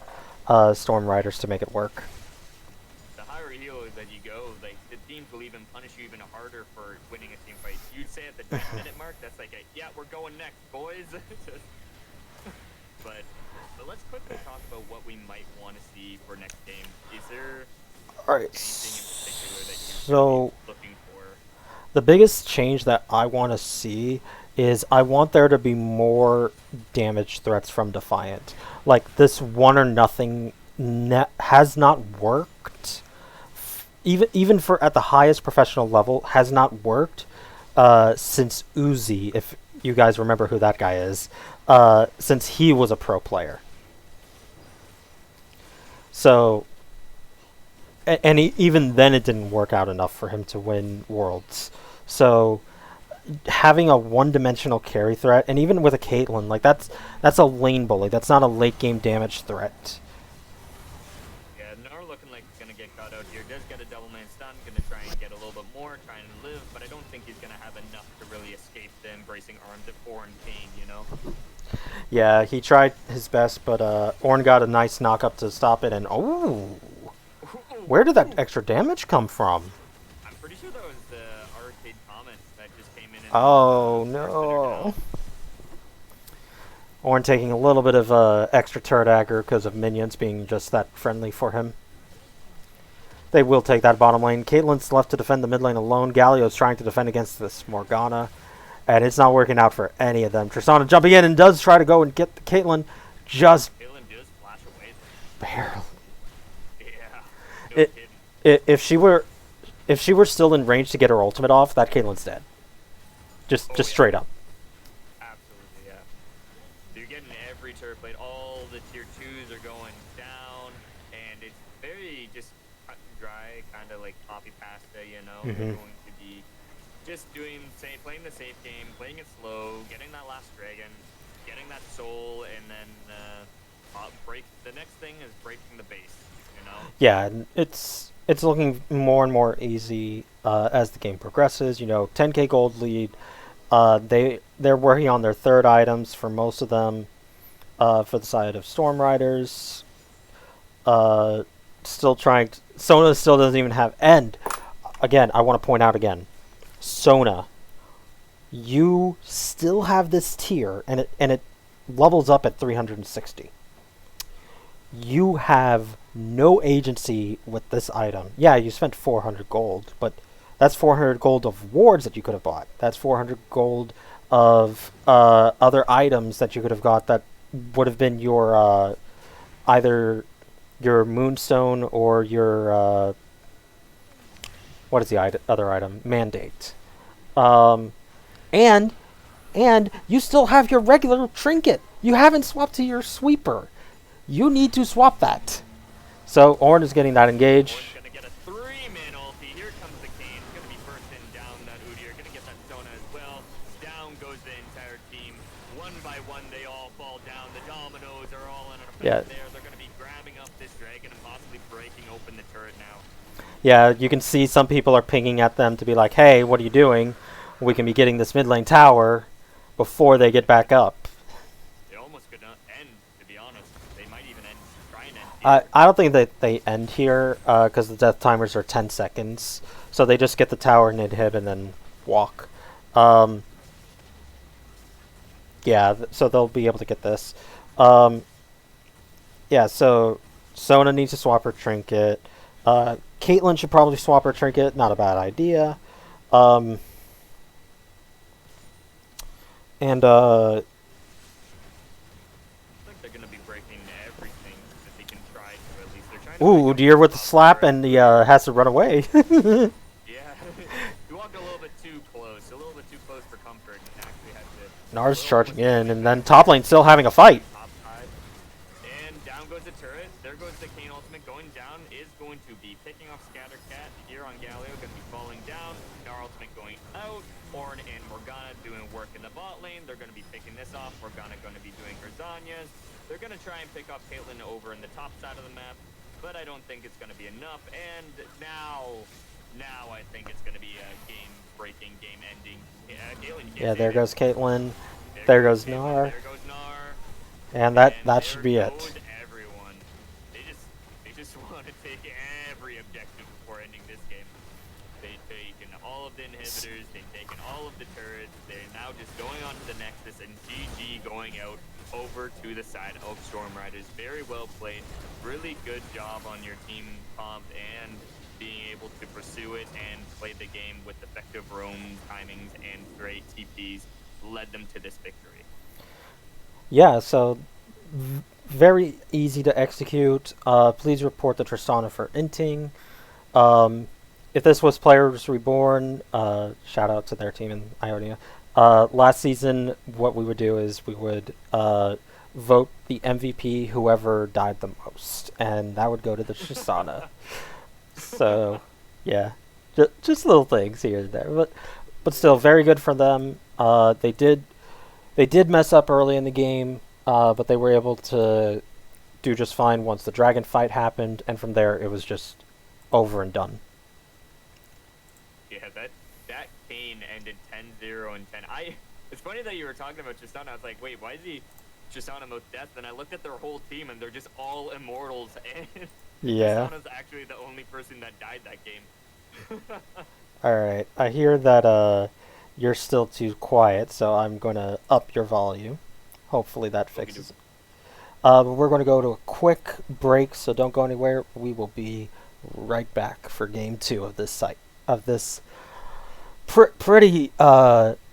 Stormriders to make it work. The higher elo that you go, like the teams will even punish you even harder for winning a team fight. You'd say at the 10-minute mark, that's like, yeah, we're going next, boys. But let's quickly talk about what we might want to see for next game. Is there anything in particular that you're looking for? The biggest change that I want to see is I want there to be more damage threats from Defiant. Like, this 1 or nothing has not worked. Even for at the highest professional level, has not worked since Uzi, if you guys remember who that guy is, since he was a pro player. So, and even then it didn't work out enough for him to win Worlds. So, having a one-dimensional carry threat, and even with a Caitlyn, like that's a lane bully. That's not a late-game damage threat. Yeah, Nar looking like he's gonna get caught out here. Does get a double man stun, gonna try and get a little bit more, trying to live, but I don't think he's gonna have enough to really escape the embracing arms of Ornn Pain, Yeah, he tried his best, but Ornn got a nice knock-up to stop it, and where did that extra damage come from? I'm pretty sure that was the arcade comment that just came in. Oh, no. Ornn taking a little bit of extra turret aggro because of minions being just that friendly for him. They will take that bottom lane. Caitlyn's left to defend the mid lane alone. Galio's trying to defend against this Morgana, and it's not working out for any of them. Tristana jumping in and does try to go and get Caitlyn. Just Caitlyn does flash away barely. Yeah. No If she were still in range to get her ultimate off, that Caitlyn's dead. Just straight up. Absolutely, yeah. You're getting every turret plate. All the tier 2s are going down, and it's very just cut and dry, kind of like copy pasta, They're going to be just playing the safe game, playing it slow, getting that last dragon, getting that soul, and then the next thing is breaking the base, Yeah, it's looking more and more easy as the game progresses. 10k gold lead. They're working on their third items for most of them. For the side of Stormriders, still trying. Sona still doesn't even have. And again, I want to point out again, Sona, you still have this tier, and it levels up at 360. You have no agency with this item. Yeah, you spent 400 gold, but that's 400 gold of wards that you could have bought. That's 400 gold of other items that you could have got that would have been your either your Moonstone or your what is the other item? Mandate. And you still have your regular trinket. You haven't swapped to your sweeper. You need to swap that. So Ornn is getting that engage. Ornn's gonna get a 3-man ulti. Here comes the Kayn. Gonna be bursting down that Udyr. Gonna get that Sona as well. Down goes the entire team. One by one, they all fall down. The dominoes are all in an effect there. They're gonna be grabbing up this dragon and possibly breaking open the turret now. Yeah, you can see some people are pinging at them to be like, hey, what are you doing? We can be getting this mid lane tower before they get back up. They almost could not end, to be honest. They might even end, try and end I here. I don't think that they end here because the death timers are 10 seconds. So they just get the tower and inhib and then walk. Um, yeah, so they'll be able to get this. Um, yeah, so Sona needs to swap her trinket. Caitlyn should probably swap her trinket. Not a bad idea. Um, and Like they're gonna be breaking everything that they can try to. At least they're trying to break ooh, everything Deer with the top slap, turret. and he has to run away. Yeah, he walked a little bit too close for comfort, and actually had to Nars little charging almost take in, an and then advantage top lane still having a fight. top side. And down goes the turret. There goes the Kane ultimate. Going down is going to be picking off Scattercat here on Galio. Going to be falling down. Gnar ultimate going out. Ornn and Morgana doing work in the bot lane. They're going to be picking this off. Morgana going to be doing her Zanyas. They're going to try and pick off Caitlyn over in the top side of the map, but I don't think it's going to be enough. And now I think it's going to be a game-breaking, game-ending. Caitlyn, you can't Yeah, there save it. goes Caitlyn. There goes Caitlyn, Gnar. there goes Gnar. And that And that there should be it. goes everyone. They just want to take every objective before ending this game. They've taken all of the inhibitors, they've taken all of the turrets, they're now just going on to the Nexus, and GG going out over to the side of Stormriders. Very well played. Really good job on your team comp and being able to pursue it and play the game with effective roam timings and great TPs led them to this victory. Yeah, so very easy to execute. Please report the Tristana for inting. If this was Players Reborn, shout out to their team in Ionia. Last season, what we would do is we would vote the MVP whoever died the most, and that would go to the Tristana. So, yeah, just little things here and there, but still very good for them. They did mess up early in the game, but they were able to do just fine once the dragon fight happened, and from there it was just over and done. Yeah, that Kane ended 10-0 and 10. It's funny that you were talking about Tristana. I was like, wait, why is he Tristana most death? Then I looked at their whole team and they're just all immortals, and Yeah. Tristana's actually the only person that died that game. All right. I hear that you're still too quiet, so I'm gonna up your volume. Hopefully that fixes it. But we're going to go to a quick break, so don't go anywhere. We will be right back for game 2 of this pretty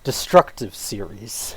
destructive series.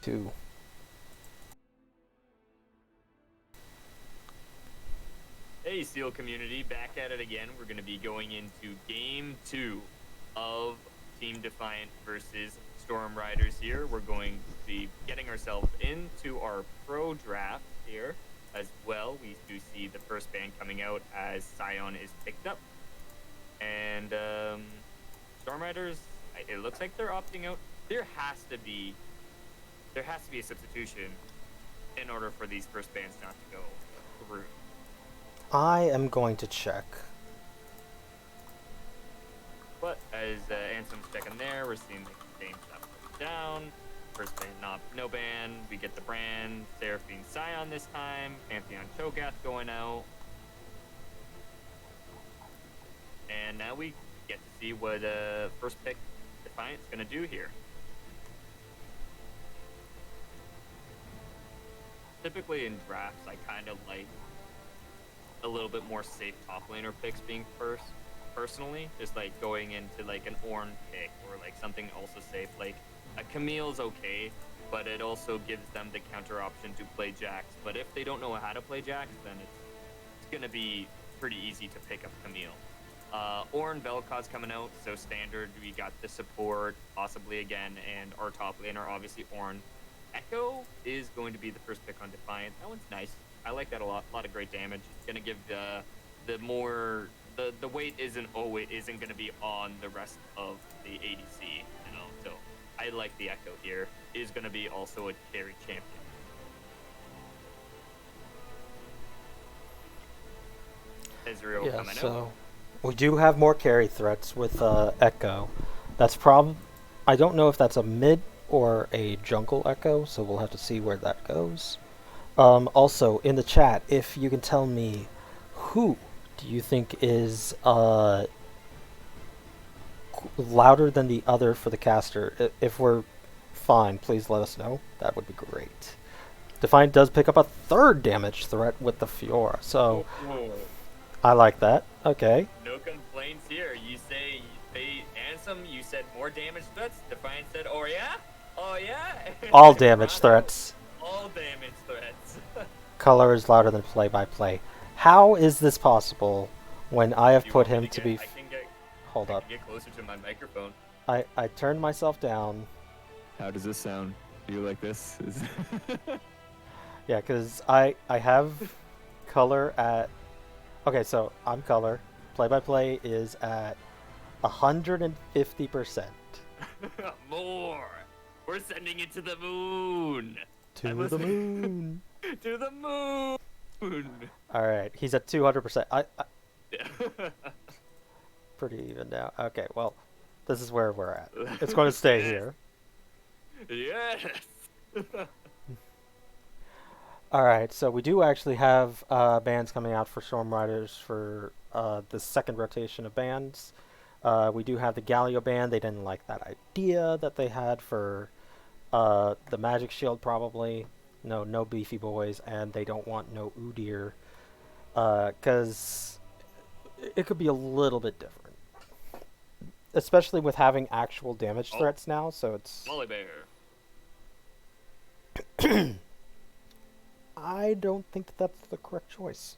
2. Hey, Seal community, back at it again. We're going to be going into Game 2 of Team Defiant versus Stormriders here. We're going to be getting ourselves into our pro draft here as well. We do see the first band coming out as Scion is picked up. And Stormriders, it looks like they're opting out. There has to be a substitution in order for these first bands not to go through. I am going to check. But as Ansem's checking there, we're seeing the same stuff down. First band, no ban. We get the brand. Seraphine Scion this time. Pantheon Cho'Gath going out. And now we get to see what first pick Defiant's going to do here. Typically in drafts, I kind of like a little bit more safe top laner picks being first, personally. Just like going into like an Ornn pick or like something also safe. Like a Camille's okay, but it also gives them the counter option to play Jax. But if they don't know how to play Jax, then it's gonna be pretty easy to pick up Camille. Ornn Vel'Koz's coming out, so standard. We got the support, possibly again, and our top laner, obviously Ornn. Echo is going to be the first pick on Defiant. That one's nice. I like that a lot. A lot of great damage. Gonna give the weight isn't gonna be on the rest of the ADC. You know, so I like the Echo here. Is gonna be also a carry champion. Ezreal coming out. We do have more carry threats with Echo. That's I don't know if that's a mid or a jungle Echo, so we'll have to see where that goes. Also, in the chat, if you can tell me who do you think is louder than the other for the caster. If we're fine, please let us know. That would be great. Defiant does pick up a third damage threat with the Fiora, so I like that. Okay. No complaints here. You say Ansem, you said more damage threats. Defiant said, oh yeah? Oh yeah? All damage threats. All damage threats. Color is louder than play-by-play. How is this possible when I have put him to be... Hold up. Get closer to my microphone. I turned myself down. How does this sound? Do you like this? Yeah, because I have color at... Okay, so I'm color. Play-by-play is at 150%. More! We're sending it to the moon! To the moon! To the moon! Alright, he's at 200%. Pretty even now. Okay, well, this is where we're at. It's going to stay here. Yes! Alright, so we do actually have bands coming out for Stormriders for the second rotation of bands. We do have the Galio band. They didn't like that idea that they had for the Magic Shield, probably. No beefy boys, and they don't want no Udyr, because it could be a little bit different. Especially with having actual damage threats now, so it's... Volibear. I don't think that's the correct choice.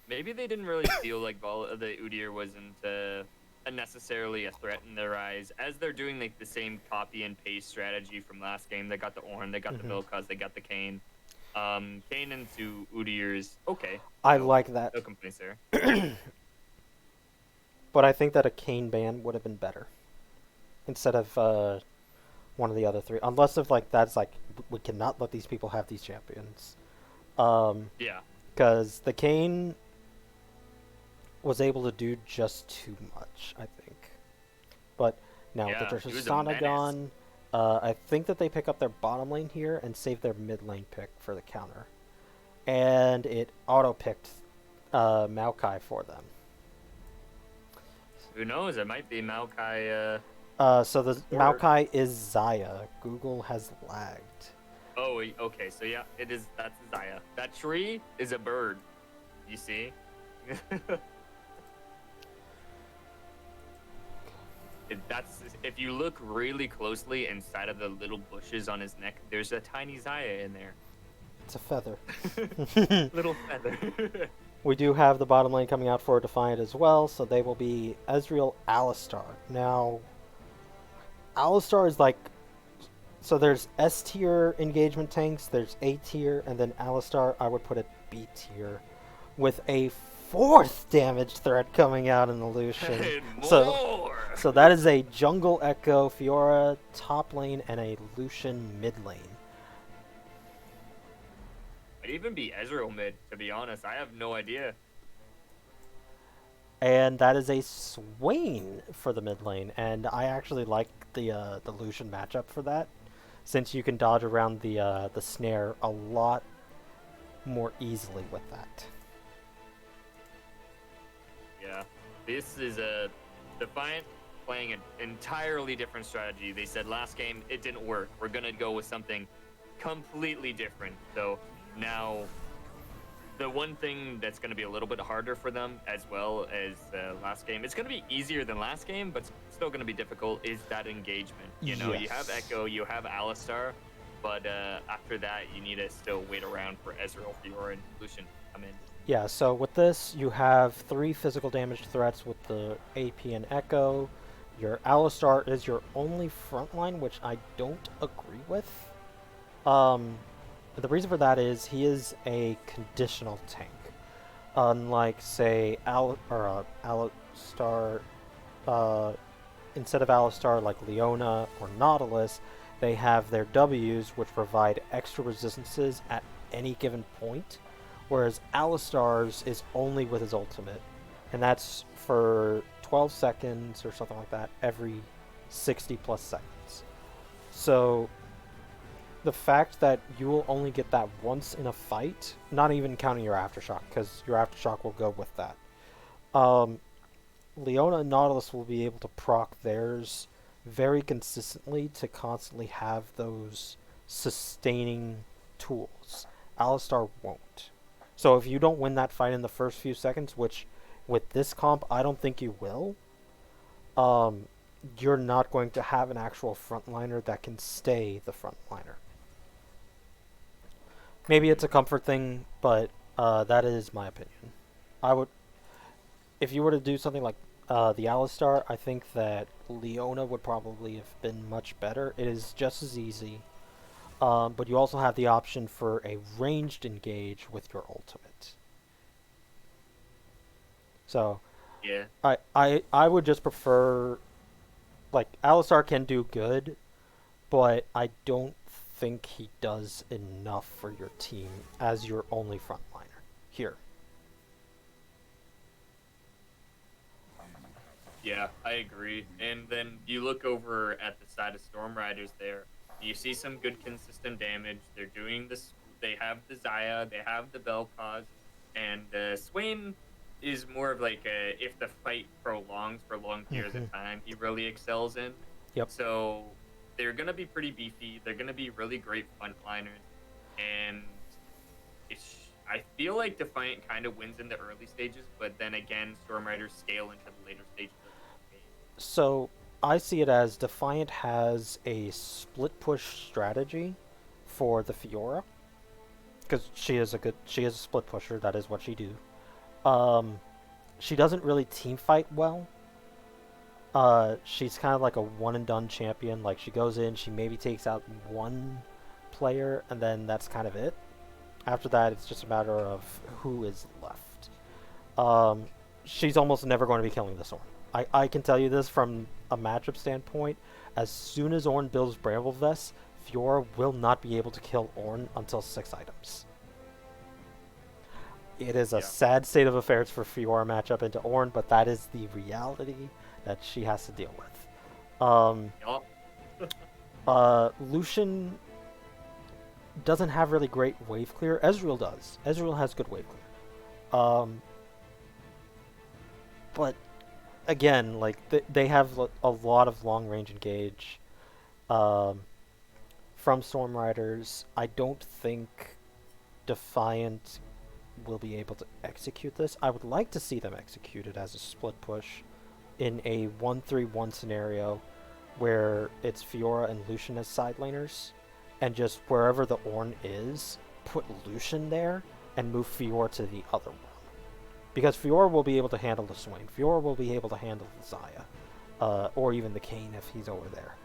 Maybe they didn't really feel like the Udyr wasn't necessarily a threat in their eyes, as they're doing like the same copy and paste strategy from last game. They got the Ornn, they got the Vel'Koz, they got the Kayn. Kayn into Udyr's okay. I like that. No complaints there. But I think that a Kayn ban would have been better instead of one of the other three, unless if like that's like we cannot let these people have these champions. Yeah. Because the Kayn was able to do just too much, I think. But now with the Tristana gone, I think that they pick up their bottom lane here and save their mid lane pick for the counter. And it auto-picked Maokai for them. Who knows? It might be Maokai. So the Maokai is Xayah. Google has lagged. Oh, okay. So yeah, it is. That's Xayah. That tree is a bird. You see? That's if you look really closely inside of the little bushes on his neck, there's a tiny Zaya in there. It's a feather. Little feather. We do have the bottom lane coming out for Defiant as well, so they will be Ezreal, Alistar. Now, Alistar is like, so there's S tier engagement tanks, there's A tier, and then Alistar I would put at B tier, with a fourth damage threat coming out in the Lucian. And So that is a Jungle Echo, Fiora top lane, and a Lucian mid lane. Might even be Ezreal mid, to be honest. I have no idea. And that is a Swain for the mid lane, and I actually like the Lucian matchup for that, since you can dodge around the snare a lot more easily with that. Yeah, this is a Defiant playing an entirely different strategy. They said last game it didn't work. We're gonna go with something completely different. So now, the one thing that's going to be a little bit harder for them, as well as last game, it's going to be easier than last game, but still going to be difficult, is that engagement. You know, you have Echo, you have Alistar, but after that, you need to still wait around for Ezreal, Fiora, and Lucian to come in. Yeah, so with this, you have 3 physical damage threats with the AP and Echo. Your Alistar is your only frontline, which I don't agree with. The reason for that is he is a conditional tank. Unlike, say, Alistar, instead of Alistar like Leona or Nautilus, they have their Ws, which provide extra resistances at any given point, whereas Alistar's is only with his ultimate, and that's for 12 seconds or something like that every 60 plus seconds. So the fact that you will only get that once in a fight, not even counting your Aftershock, because your Aftershock will go with that. Leona and Nautilus will be able to proc theirs very consistently to constantly have those sustaining tools. Alistar won't. So if you don't win that fight in the first few seconds, which with this comp I don't think you will, you're not going to have an actual frontliner that can stay the frontliner. Maybe it's a comfort thing, but that is my opinion. I would, if you were to do something like the Alistar, I think that Leona would probably have been much better. It is just as easy, but you also have the option for a ranged engage with your ultimate. So, yeah, I would just prefer, like, Alistar can do good, but I don't think he does enough for your team as your only frontliner here. Yeah, I agree. And then you look over at the side of Stormriders there, you see some good consistent damage. They're doing this, they have the Zaya, they have the Vel'Koz, and Swain is more of like if the fight prolongs for long periods of time, he really excels in. Yep. So they're going to be pretty beefy. They're going to be really great frontliners. And I feel like Defiant kind of wins in the early stages, but then again, Stormriders scale into the later stages of the game. So I see it as Defiant has a split push strategy for the Fiora, because she is a split pusher. That is what she do. She doesn't really team fight well. She's kind of like a one and done champion. Like, she goes in, she maybe takes out one player, and then that's kind of it. After that, it's just a matter of who is left. She's almost never going to be killing this Ornn. I can tell you this from a matchup standpoint. As soon as Ornn builds Bramble Vest, Fiora will not be able to kill Ornn until 6 items. It is a sad state of affairs for Fiora matchup into Ornn, but that is the reality that she has to deal with. Lucian doesn't have really great wave clear. Ezreal does. Ezreal has good wave clear. But again, like, they have a lot of long range engage from Stormriders. I don't think Defiant will be able to execute this. I would like to see them execute it as a split push, in a 1-3-1 scenario where it's Fiora and Lucian as side laners, and just wherever the Ornn is, put Lucian there and move Fiora to the other one. Because Fiora will be able to handle the Swain. Fiora will be able to handle the Xayah. Or even the Kayn if he's over there.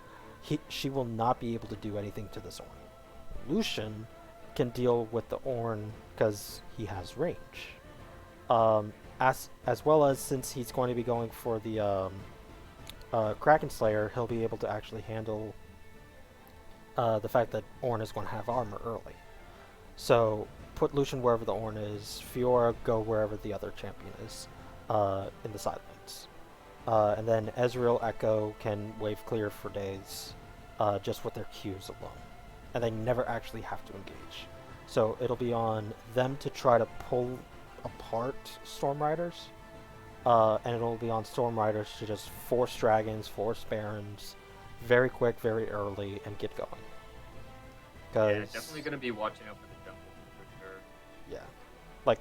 She will not be able to do anything to this Ornn. Lucian can deal with the Ornn because he has range. As well as, since he's going to be going for the Kraken Slayer, he'll be able to actually handle the fact that Ornn is going to have armor early. So put Lucian wherever the Ornn is, Fiora go wherever the other champion is in the side lanes. And then Ezreal, Echo can wave clear for days just with their Qs alone. And they never actually have to engage. So it'll be on them to try to pull apart Stormriders. And it'll be on Stormriders to just force dragons, force barons, very quick, very early, and get going. Yeah, definitely going to be watching out for the jungle, for sure. Yeah. Like,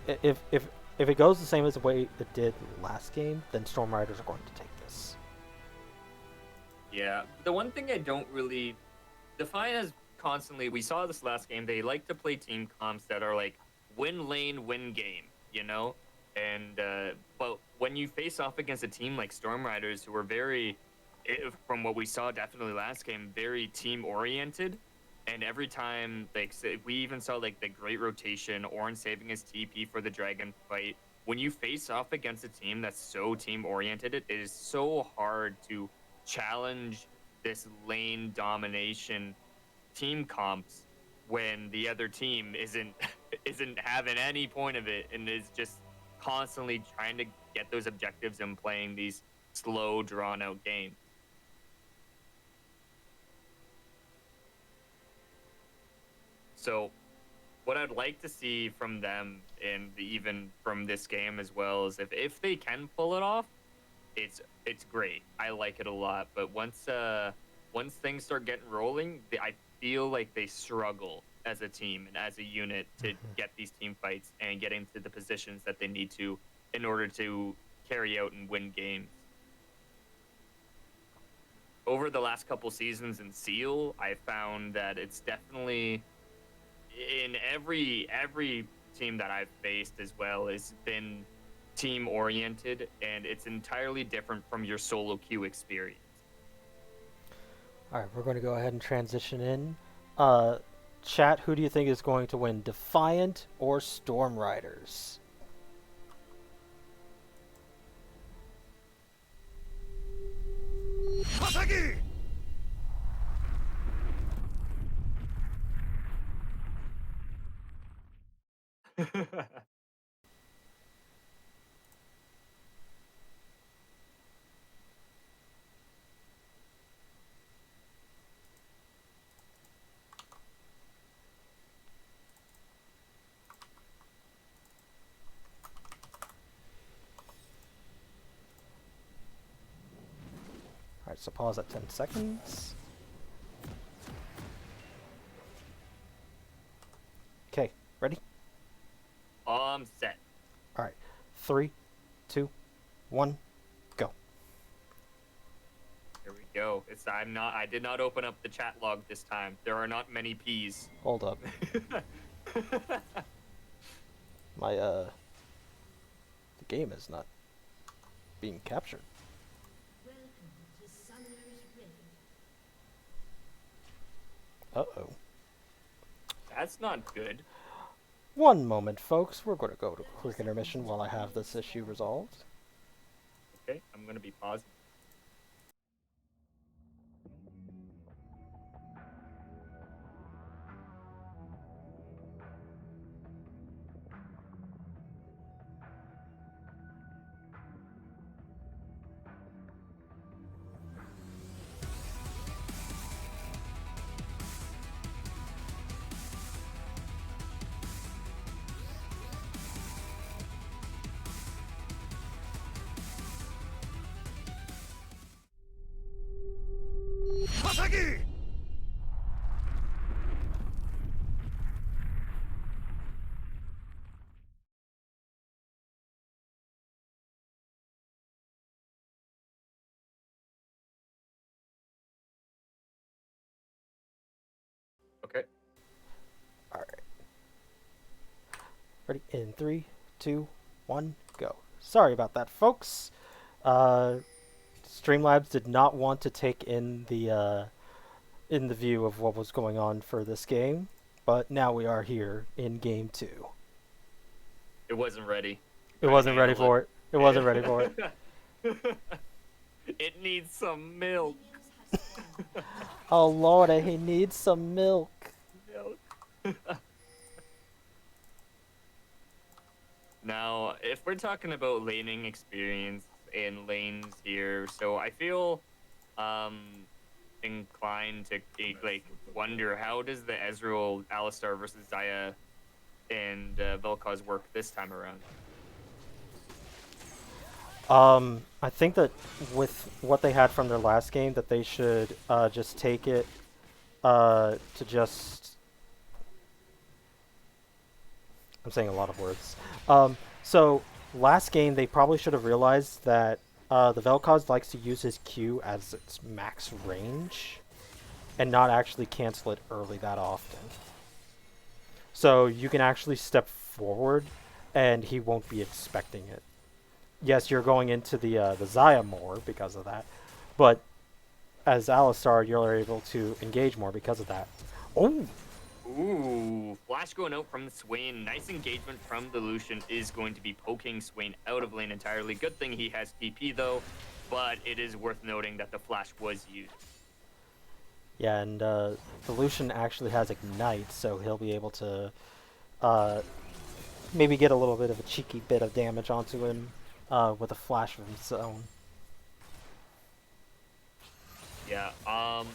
if it goes the same as the way it did last game, then Stormriders are going to take this. Yeah. The one thing I don't really... Defiant has constantly... We saw this last game. They like to play team comps that are like, win lane, win game, you know? And but when you face off against a team like Stormriders, who are very, from what we saw definitely last game, very team oriented, and every time, like, we even saw like the great rotation, Ornn saving his TP for the dragon fight. When you face off against a team that's so team oriented, it is so hard to challenge this lane domination team comps when the other team isn't having any point of it and is just constantly trying to get those objectives and playing these slow, drawn-out games. So what I'd like to see from them, and even from this game as well, is if they can pull it off, it's great. I like it a lot. But once things start getting rolling, I feel like they struggle as a team and as a unit to get these team fights and get into the positions that they need to in order to carry out and win games. Over the last couple seasons in Seal, I found that it's definitely in every team that I've faced as well has been team oriented, and it's entirely different from your solo queue experience. All right, we're going to go ahead and transition in. Chat, who do you think is going to win, Defiant or Stormriders? Masagi! Alright, so pause at 10 seconds. Okay, ready? Set. Alright, 3, 2, 1, go. Here we go. I did not open up the chat log this time. There are not many P's. Hold up. My, the game is not being captured. Uh-oh. That's not good. One moment, folks. We're going to go to a quick intermission while I have this issue resolved. Okay, I'm going to be pausing. Masagi! Okay. All right. Ready? In 3, 2, 1, go. Sorry about that, folks. Streamlabs did not want to take in the view of what was going on for this game, but now we are here in game 2. It wasn't ready. It wasn't ready for it. It wasn't ready for it. It needs some milk. Oh lord, he needs some milk. Now, if we're talking about laning experience in lanes here, so I feel inclined to like wonder, how does the Ezreal Alistar versus Zaya and Vel'Koz work this time around? I think that with what they had from their last game, that they should just take it to just. I'm saying a lot of words. So last game they probably should have realized that the Vel'Koz likes to use his Q as its max range, and not actually cancel it early that often. So you can actually step forward, and he won't be expecting it. Yes, you're going into the Xayah more because of that, but as Alistar, you're able to engage more because of that. Oh! Ooh, flash going out from the Swain. Nice engagement from the Lucian is going to be poking Swain out of lane entirely. Good thing he has TP though, but it is worth noting that the flash was used. Yeah, and the Lucian actually has Ignite, so he'll be able to maybe get a little bit of a cheeky bit of damage onto him with a flash of his own. Yeah,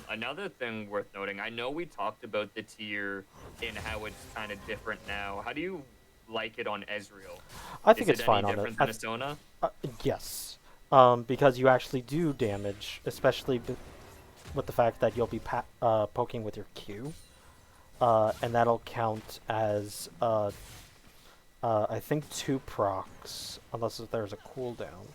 another thing worth noting, I know we talked about the tier and how it's kind of different now. How do you like it on Ezreal? I think it's Is it fine any on it. different than Asona? Yes, because you actually do damage, especially with the fact that you'll be poking with your Q, and that'll count as I think 2 procs, unless there's a cooldown.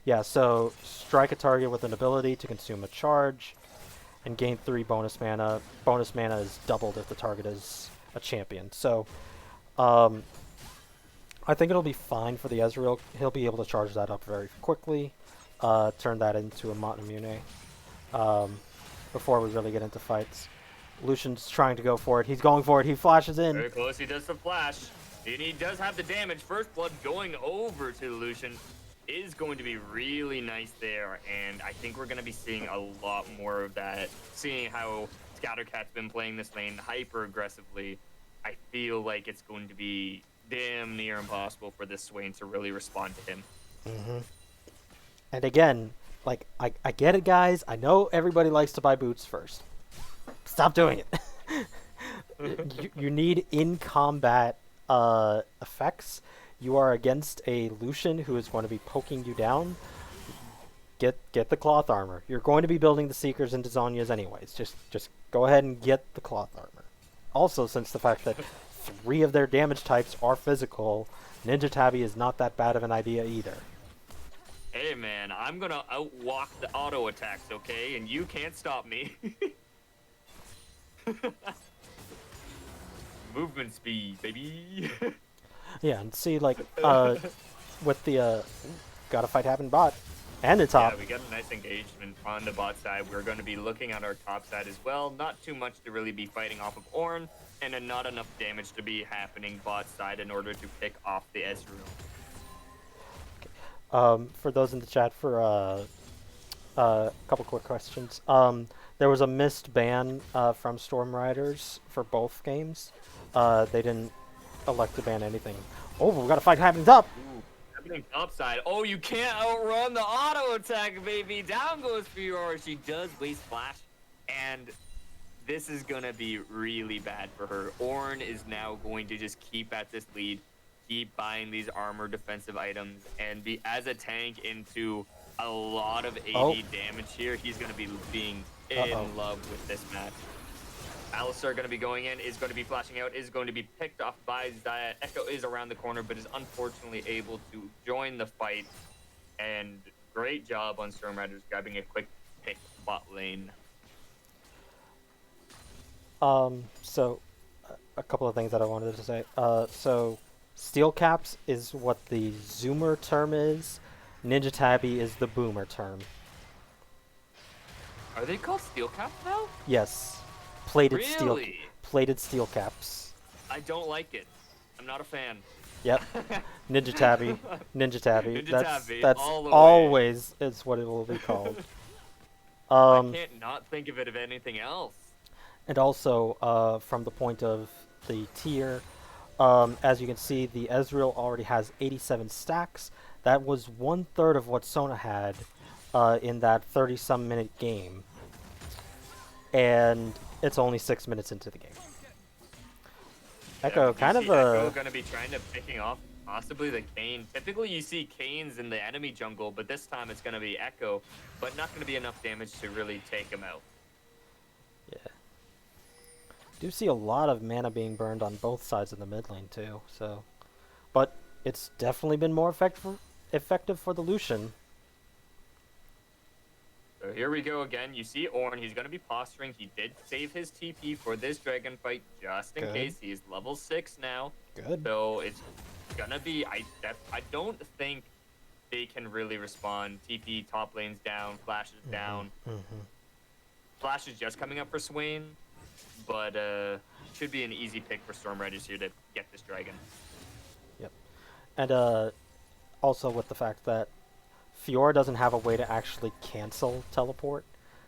Yeah, so strike a target with an ability to consume a charge, and gain 3 bonus mana. Bonus mana is doubled if the target is a champion. So, I think it'll be fine for the Ezreal. He'll be able to charge that up very quickly, turn that into a Montemune before we really get into fights. Lucian's trying to go for it. He's going for it. He flashes in. Very close. He does the flash. And he does have the damage. First blood going over to Lucian is going to be really nice there. And I think we're going to be seeing a lot more of that. Seeing how Scattercat's been playing this lane hyper aggressively, I feel like it's going to be damn near impossible for this Swain to really respond to him. Mm-hmm. And again, like, I get it, guys. I know everybody likes to buy boots first. Stop doing it. you need in-combat effects. You are against a Lucian who is going to be poking you down. Get the cloth armor. You're going to be building the Seekers into Zhonya's anyways. Just go ahead and get the cloth armor. Also, since the fact that 3 of their damage types are physical, Ninja Tabi is not that bad of an idea either. Hey man, I'm gonna outwalk the auto attacks, okay? And you can't stop me. Movement speed, baby. Yeah, and see, like, with the, gotta fight happen bot, and the top. Yeah, we got a nice engagement on the bot side. We're going to be looking at our top side as well. Not too much to really be fighting off of Ornn, and then not enough damage to be happening bot side in order to pick off the Ezreal. For those in the chat, for a couple quick questions. There was a missed ban from Stormriders for both games. They didn't elect to ban anything. Oh, we got a fight happening top. Ooh, happening top side. Oh, you can't outrun the auto attack, baby. Down goes Fiora. She does waste flash, and this is gonna be really bad for her. Ornn is now going to just keep at this lead, keep buying these armor defensive items, and be as a tank into a lot of AD damage here. He's gonna be being in love with this match. Alistar going to be going in, is going to be flashing out, is going to be picked off by Xayah. Echo is around the corner, but is unfortunately able to join the fight. And great job on Stormriders grabbing a quick pick bot lane. So a couple of things that I wanted to say. So steel caps is what the zoomer term is. Ninja tabby is the boomer term. Are they called steel caps now? Yes, Really? plated steel caps. I don't like it. I'm not a fan. Yep, Ninja tabby, Ninja tabby. Ninja tabby, That's all the way. always is what it will be called. I can't not think of it of anything else. And also, from the point of the tier, as you can see, the Ezreal already has 87 stacks. That was 1/3 of what Sona had in that 30-some minute game. And it's only 6 minutes into the game. Echo, kind of Echo gonna be trying to picking off possibly the Kayn. Typically you see Kayn's in the enemy jungle, but this time it's gonna be Echo, but not gonna be enough damage to really take him out. Yeah. Do see a lot of mana being burned on both sides of the mid lane too, so but it's definitely been more effective for the Lucian. So here we go again. You see Ornn, he's going to be posturing. He did save his TP for this dragon fight just in case. He's level 6 now. Good. So it's going to be... I don't think they can really respond. TP, top lane's down, Flash is down. Flash is just coming up for Swain, but should be an easy pick for Stormriders here to get this dragon. Yep. And also with the fact that Fiora doesn't have a way to actually cancel teleport,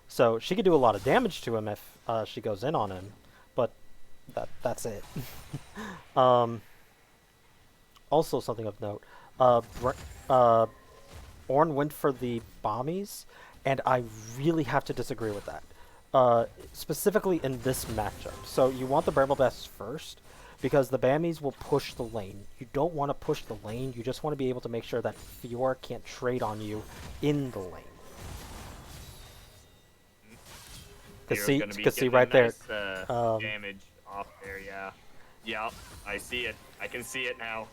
so she could do a lot of damage to him if she goes in on him, but that's it. Also something of note, Ornn went for the bombies, and I really have to disagree with that. Specifically in this matchup. So you want the Bramble Best first, because the Bammies will push the lane. You don't want to push the lane, you just want to be able to make sure that Fiora can't trade on you in the lane. Because see right nice, there. Damage off there, yeah. Yeah, I see it. I can see it now.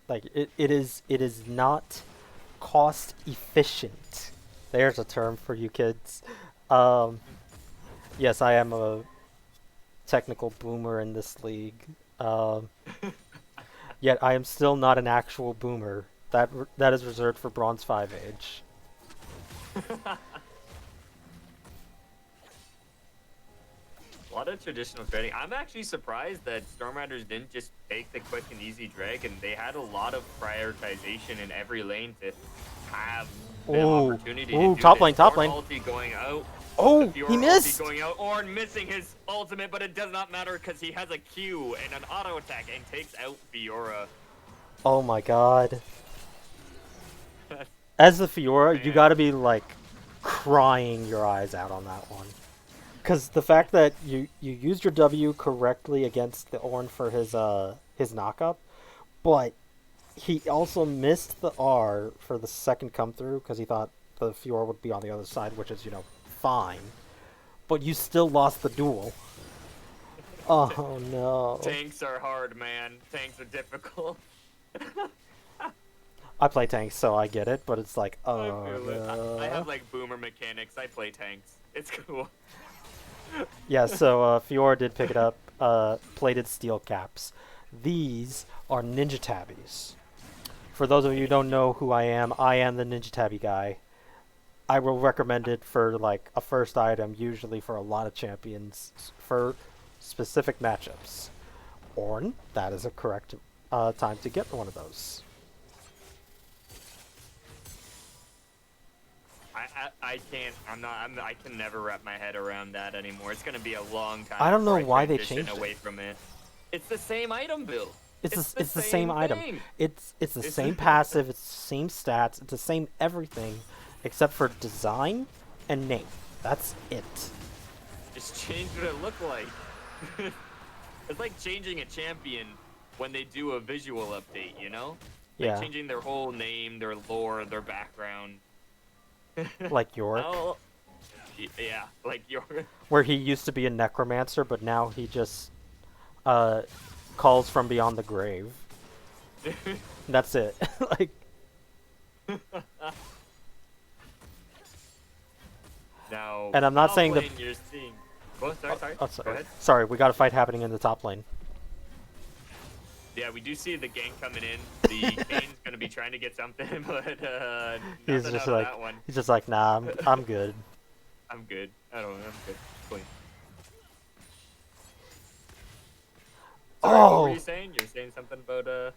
Like it is not cost efficient. There's a term for you kids. Yes, I am a technical boomer in this league. Yet I am still not an actual boomer. That is reserved for Bronze 5 age. A lot of traditional trading. I'm actually surprised that Stormriders didn't just take the quick and easy dragon. They had a lot of prioritization in every lane to have the opportunity to do top this. lane, top Ornn lane. Ulti going out. Oh, Fiora he missed! Ulti going out. Ornn missing his ultimate, but it does not matter because he has a Q and an auto attack and takes out Fiora. Oh my god. As the Fiora, Man. you gotta be like crying your eyes out on that one. Because the fact that you used your W correctly against the Ornn for his knockup, but he also missed the R for the second come through because he thought the Fiora would be on the other side, which is, you know, fine. But you still lost the duel. Oh no. Tanks are hard, man. Tanks are difficult. I play tanks, so I get it, but it's like, I oh feel it. no. I have like boomer mechanics. I play tanks. It's cool. Yeah, so Fiora did pick it up. Plated steel caps. These are Ninja Tabbies. For those of you who don't know who I am the Ninja Tabby guy. I will recommend it for like a first item, usually for a lot of champions, for specific matchups. Ornn, that is a correct time to get one of those. I can't. I can never wrap my head around that anymore. It's gonna be a long time. I don't know before why they transition changed away it. from it. It's the same item build. It's the same item. thing. It's the same passive. It's the same stats. It's the same everything, except for design and name. That's it. Just change what it looked like. It's like changing a champion when they do a visual update, you know? Like Yeah. changing their whole name, their lore, their background. Like Yorick, Oh, yeah, like your. where he used to be a necromancer, but now he just calls from beyond the grave. That's it. Like, Now, And I'm not top saying lane, you're seeing. Oh, sorry. Oh, Go sorry. ahead. Sorry, we got a fight happening in the top lane. Yeah, we do see the gank coming in. The Kane's gonna be trying to get something, but He's nothing just out of like, that one. he's just like, nah, I'm good. I'm good. I'm good. Clean. Sorry, what were you saying? You're saying something about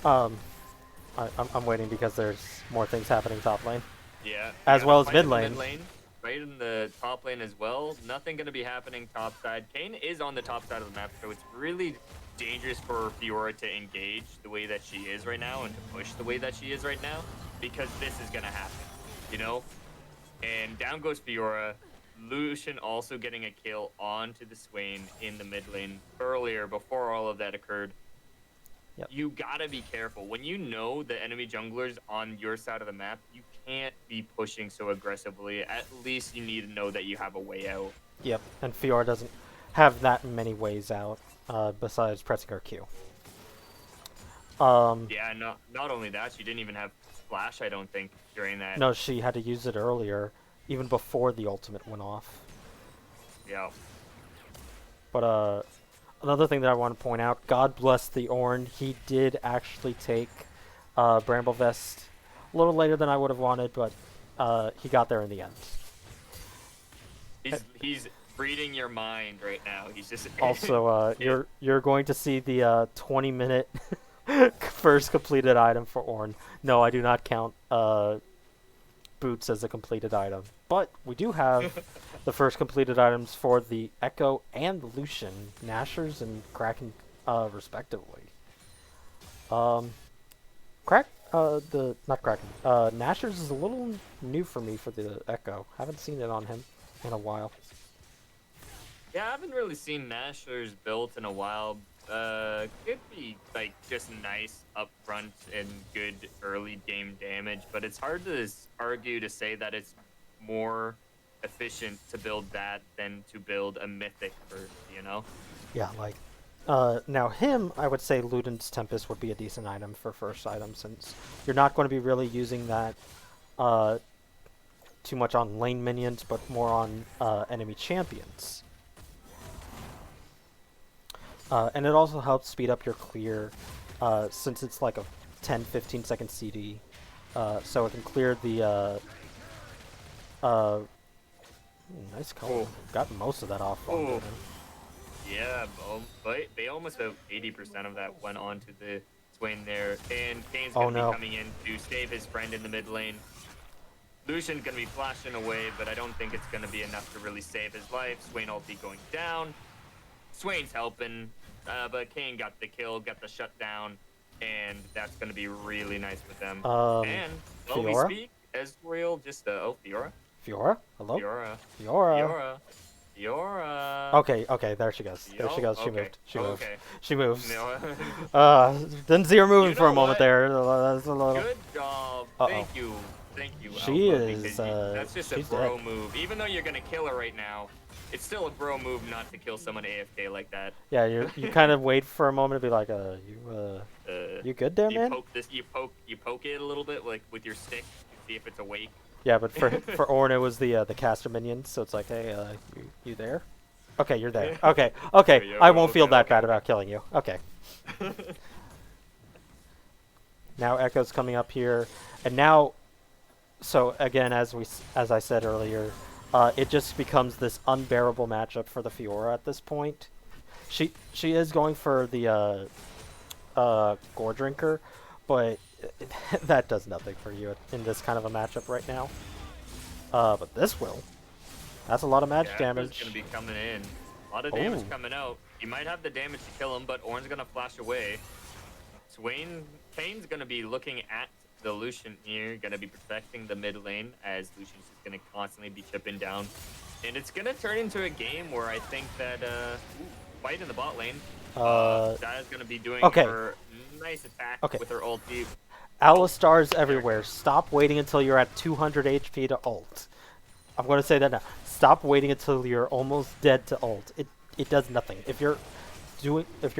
I'm waiting because there's more things happening top lane. Yeah. As well as fight in mid the lane. Right in the top lane as well. Nothing gonna be happening top side. Kane is on the top side of the map, so it's really dangerous for Fiora to engage the way that she is right now and to push the way that she is right now, because this is gonna happen, you know? And down goes Fiora. Lucian also getting a kill onto the Swain in the mid lane earlier, before all of that occurred. Yep. You gotta be careful. When you know the enemy junglers on your side of the map, you can't be pushing so aggressively. At least you need to know that you have a way out. Yep, and Fiora doesn't have that many ways out, besides pressing her Q. Yeah, not only that, she didn't even have flash, I don't think, during that. No, she had to use it earlier, even before the ultimate went off. Yeah. But, another thing that I want to point out, God bless the Ornn, he did actually take Bramble Vest a little later than I would have wanted, but he got there in the end. He's reading your mind right now. He's just Also, you're going to see the 20-minute first completed item for Ornn. No, I do not count Boots as a completed item, but we do have the first completed items for the Echo and the Lucian, Nashers and Kraken, respectively. Not Kraken. Nashers is a little new for me for the Echo. Haven't seen it on him in a while. Yeah, I haven't really seen Nashers built in a while. Could be like just nice up front and good early game damage, but it's hard to argue to say that it's more efficient to build that than to build a mythic first, you know? Yeah, like, now him, I would say Luden's Tempest would be a decent item for first item, since you're not going to be really using that too much on lane minions, but more on enemy champions. And it also helps speed up your clear, since it's like a 10-15 second CD, so it can clear the nice color. Oh. Got most of that off. Oh. Yeah, but they almost have 80% of that went onto the Swain there, and Kane's gonna be coming in to save his friend in the mid lane. Lucian's gonna be flashing away, but I don't think it's gonna be enough to really save his life. Swain ulti going down. Swain's helping, but Kane got the kill, got the shutdown, and that's going to be really nice with them. And while we speak, Ezreal just, Fiora? Fiora? Hello? Fiora. Fiora. Fiora. Okay, there she goes. There she goes. She moved. She moved. Okay. She moves. No. Didn't see her moving You for a know moment what? there. That's a little... Good job. Uh-oh. Thank you. Thank you, She Alpha, is, because that's just a she's bro dead. move. Even though you're going to kill her right now, it's still a bro move not to kill someone AFK like that. Yeah, you kind of wait for a moment to be like, you good there, man? You poke it a little bit, like with your stick, to see if it's awake. Yeah, but for Ornn it was the caster minion, so it's like, hey, you there? Okay, you're there. Okay, I won't feel that bad about killing you. Okay. Now Echo's coming up here, and now, so again, as I said earlier, it just becomes this unbearable matchup for the Fiora at this point. She is going for the Gore Drinker, but that does nothing for you in this kind of a matchup right now. But this will. That's a lot of magic damage. Echo's gonna be coming in. A lot of damage coming out. You might have the damage to kill him, but Ornn's gonna flash away. Kane's gonna be looking at the Lucian here, gonna be protecting the mid lane, as Lucian's just gonna constantly be chipping down. And it's gonna turn into a game where I think that fight in the bot lane. That is gonna be doing her nice attack with her ulti. Alistar's everywhere. Stop waiting until you're at 200 HP to ult. I'm gonna say that now. Stop waiting until you're almost dead to ult. It does nothing. If you're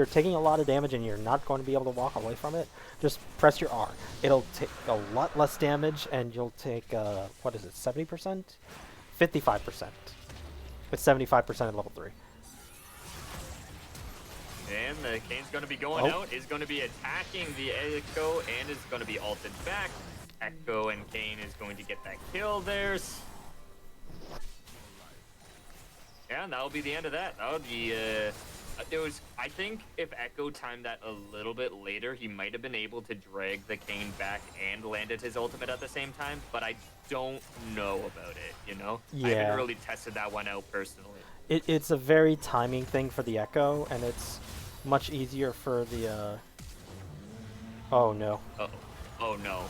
taking a lot of damage and you're not going to be able to walk away from it, just press your R. It'll take a lot less damage, and you'll take what is it, 70%? 55%. With 75% at level 3. And the Kane's going to be going Oh. out, is going to be attacking the Echo, and is going to be ulted back. Echo and Kane is going to get that kill there. Yeah, and that'll be the end of that. That would be, I think if Echo timed that a little bit later, he might have been able to drag the Kane back and landed his ultimate at the same time, but I don't know about it, you know? I Yeah. haven't really tested that one out personally. It's a very timing thing for the Echo, and it's much easier for the, Oh, no. Uh-oh. Oh, no.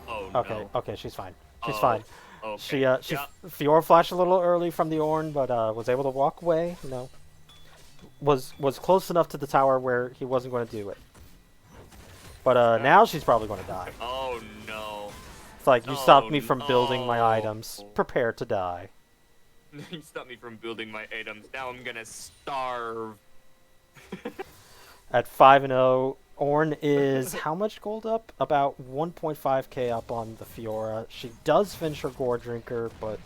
Oh, Okay, no. okay, she's fine. She's Oh, fine. okay. She Yeah. Fiora flashed a little early from the Ornn, but was able to walk away. No, was close enough to the tower where he wasn't going to do it. But now she's probably going to die. Oh, no. It's like you stopped me from building my no. items. Prepare to die. You stopped me from building my items. Now I'm gonna starve. At 5-0, Ornn is how much gold up? About 1.5k up on the Fiora. She does finish her Gore Drinker, but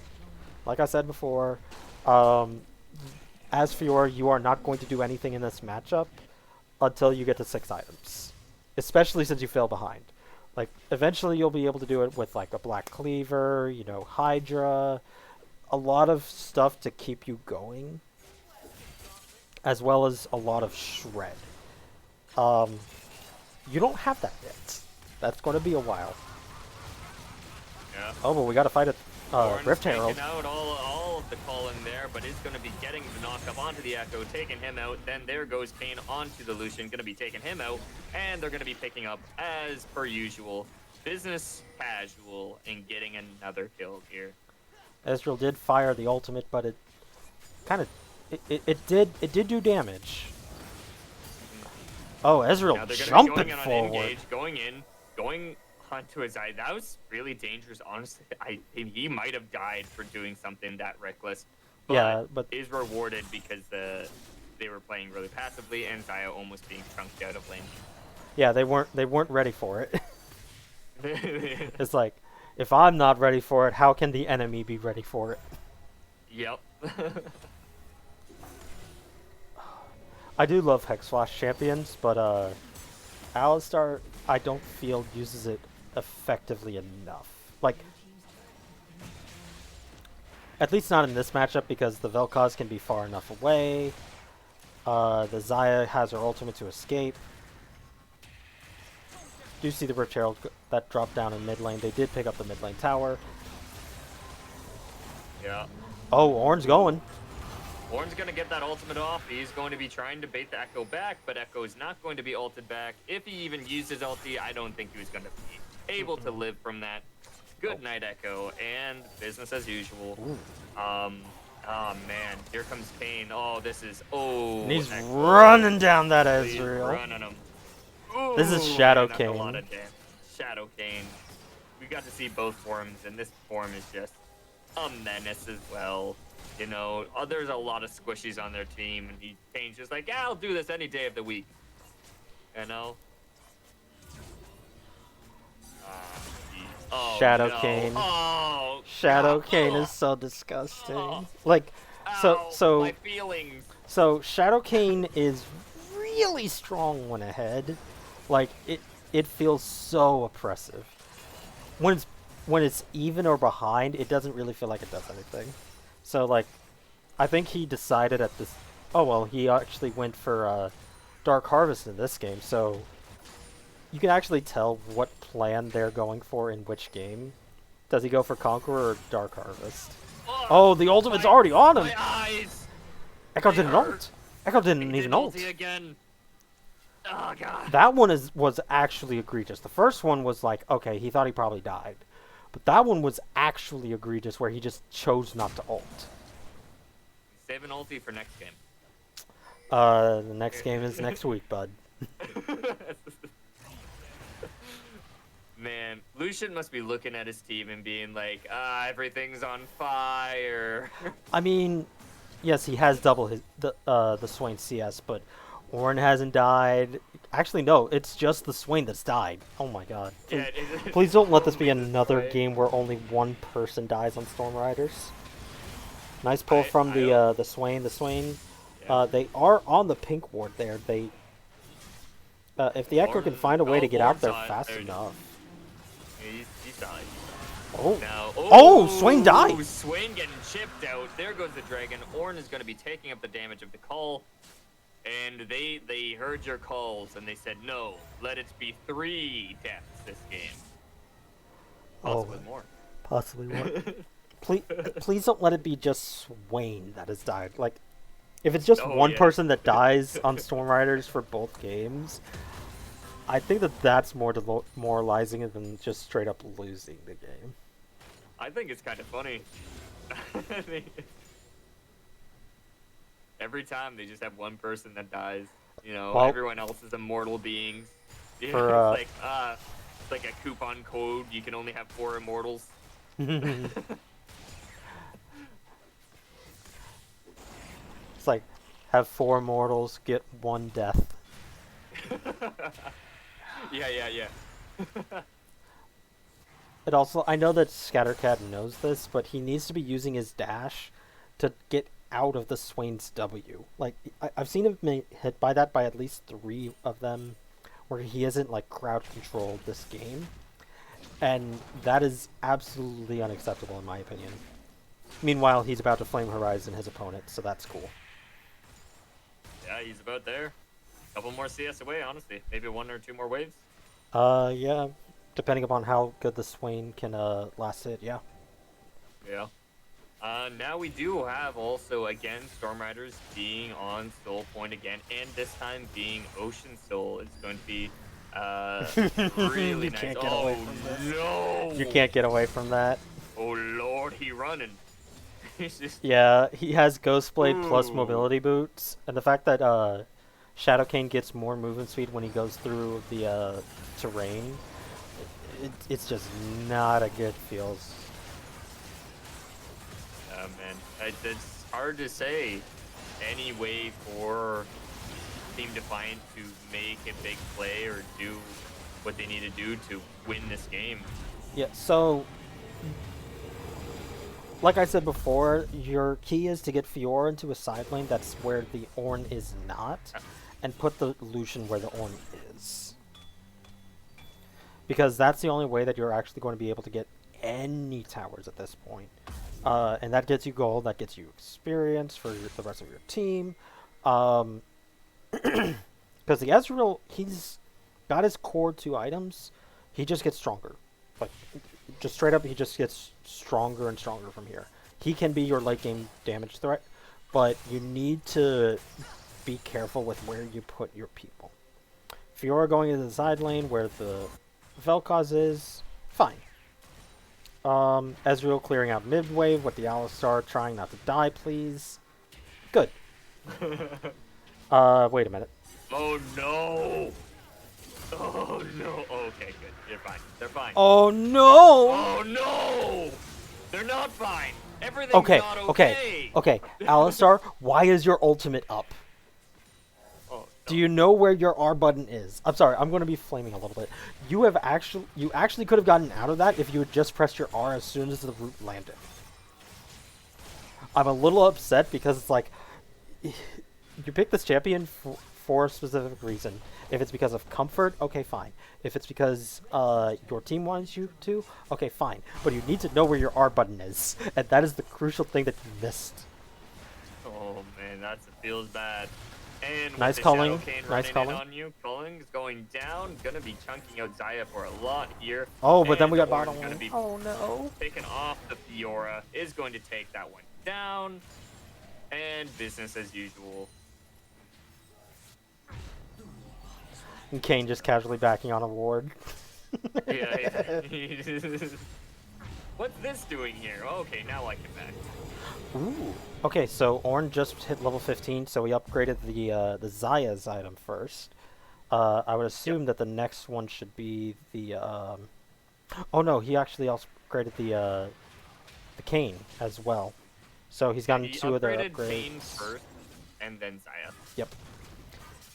like I said before, as Fiora, you are not going to do anything in this matchup until you get to 6 items, especially since you fell behind. Like, eventually you'll be able to do it with like a Black Cleaver, you know, Hydra, a lot of stuff to keep you going, as well as a lot of Shred. You don't have that yet. That's going to be a while. Yeah. Oh, but we got to fight it. Ornn's Rift Herald. taking out all of the call in there, but is going to be getting the knock up onto the Echo, taking him out. Then there goes Kane onto the Lucian, going to be taking him out, and they're going to be picking up, as per usual, business casual, and getting another kill here. Ezreal did fire the ultimate, but it kind of it did do damage. Oh, Ezreal Now they're jumping going on forward. engage, going onto his eye. That was really dangerous, honestly. He might have died for doing something that reckless. But Yeah, but is rewarded because they were playing really passively, and Zaya almost being chunked out of lane. yeah, they weren't ready for it. It's like, if I'm not ready for it, how can the enemy be ready for it? Yep. I do love Hex Flash champions, but Alistar, I don't feel uses it effectively enough. Like, at least not in this matchup, because the Vel'Koz can be far enough away. The Zaya has her ultimate to escape. Do see the Rift Herald that dropped down in mid lane. They did pick up the mid lane tower. Yeah. Oh, Ornn's going. Ornn's going to get that ultimate off. He's going to be trying to bait the Echo back, but Echo is not going to be ulted back. If he even used his ulti, I don't think he was going to be able to live from that. Good night, Echo, and business as usual. Oh, man. Here comes Kane. Oh, this is... Oh, And he's Echo. running down that He's Ezreal. running him. Ooh, This is Shadow man, that's a Kane. lot of damage. Shadow Kane. We got to see both forms, and this form is just a menace as well. You know, there's a lot of squishies on their team, and Kane's just like, yeah, I'll do this any day of the week. You know? Oh, Shadow no. Kane. Oh, Shadow God. Kane Oh, is so disgusting. Oh. Like, ow, so my feelings. So Shadow Kane is really strong when ahead. Like, it feels so oppressive. When it's even or behind, it doesn't really feel like it does anything. So like, I think he decided at this. Oh well, he actually went for Dark Harvest in this game, so you can actually tell what plan they're going for in which game. Does he go for Conqueror or Dark Harvest? Oh, the ultimate's already on him. My eyes. Echo they didn't hurt. ult. Echo didn't He even did ult. ulti again. Oh god. That one was actually egregious. The first one was like, okay, he thought he probably died. But that one was actually egregious where he just chose not to ult. Save an ulti for next game. The next game is next week, bud. Man, Lucian must be looking at his team and being like, everything's on fire. I mean, yes, he has double the Swain CS, but Ornn hasn't died. Actually, no, it's just the Swain that's died. Oh my god. Please, Yeah, please don't let this be totally another right. game where only one person dies on Stormriders. Nice pull from the Swain. The Swain, Yeah. they are on the pink ward there. They, if the Echo can find a way to get out there fast enough. He's died. Oh, Now, oh, Swain died. Swain getting chipped out. There goes the dragon. Ornn is going to be taking up the damage of the call. And they heard your calls and they said, no, let it be 3 deaths this game. Possibly more. Possibly more. Please don't let it be just Swain that has died. Like, if it's just one person that dies on Stormriders for both games, I think that's more demoralizing than just straight up losing the game. I think it's kind of funny. Every time they just have one person that dies, you know, well, everyone else is immortal beings. You for, know, it's like a coupon code. You can only have 4 immortals. It's like, have 4 immortals, get 1 death. Yeah. It also, I know that Scattercat knows this, but he needs to be using his dash to get out of the Swain's W. Like, I've seen him hit by that by at least 3 of them, where he isn't like crowd controlled this game, and that is absolutely unacceptable in my opinion. Meanwhile, he's about to Flame Horizon his opponent, so that's cool. Yeah, he's about there. Couple more CS away, honestly. Maybe 1 or 2 more waves. Yeah, depending upon how good the Swain can last it, yeah. Yeah. Now we do have also, again, Stormriders being on Soul Point again, and this time being Ocean Soul. It's going to be really You nice. can't get away from this. No! You can't get away from that. Oh lord, he running. He's just... Yeah, he has Ghostblade plus Ooh. mobility boots, and the fact that Shadowcane gets more movement speed when he goes through the terrain, it's just not a good feels. Man, it's hard to say any way for Team Defiant to make a big play or do what they need to do to win this game. Yeah, so like I said before, your key is to get Fiora into a side lane that's where the Ornn is not, and put the Lucian where the Ornn is. Because that's the only way that you're actually going to be able to get any towers at this point. And that gets you gold, that gets you experience for the rest of your team. Because the Ezreal, he's got his core 2 items, he just gets stronger. Like, just straight up, he just gets stronger and stronger from here. He can be your late game damage threat, but you need to be careful with where you put your people. Fiora going into the side lane where the Vel'Koz is, fine. Ezreal clearing out mid wave with the Alistar, trying not to die, please. Good. Wait a minute. Oh no! Oh no! Okay, good. You're fine. They're fine. Oh no! Oh no! They're not fine. Everything's Okay, not okay. Alistar, why is your ultimate up? Oh, Do you know where your R button is? I'm sorry, I'm going to be flaming a little bit. You actually could have gotten out of that if you had just pressed your R as soon as the root landed. I'm a little upset because it's like, you picked this champion for a specific reason. If it's because of comfort, okay, fine. If it's because your team wants you to, okay, fine. But you need to know where your R button is, and that is the crucial thing that you missed. Oh man, that feels bad. And Nice with the calling. Shadowcane Nice running calling. in on you, Culling is going down. Gonna be chunking out Xayah for a lot here. Oh, but then we got Ornn's bottom gonna lane. be Oh no. picking off the Fiora. Is going to take that one down. And business as usual. And Kane just casually backing on a ward. Yeah. What's this doing here? Okay, now I can back. Ooh. Okay, so Ornn just hit level 15, so we upgraded the Xayah's item first. I would assume that the next one should be the oh no, he actually also upgraded the Kane as well. So he's gotten 2 of the upgrades. Kane first, and then Xayah. Yep.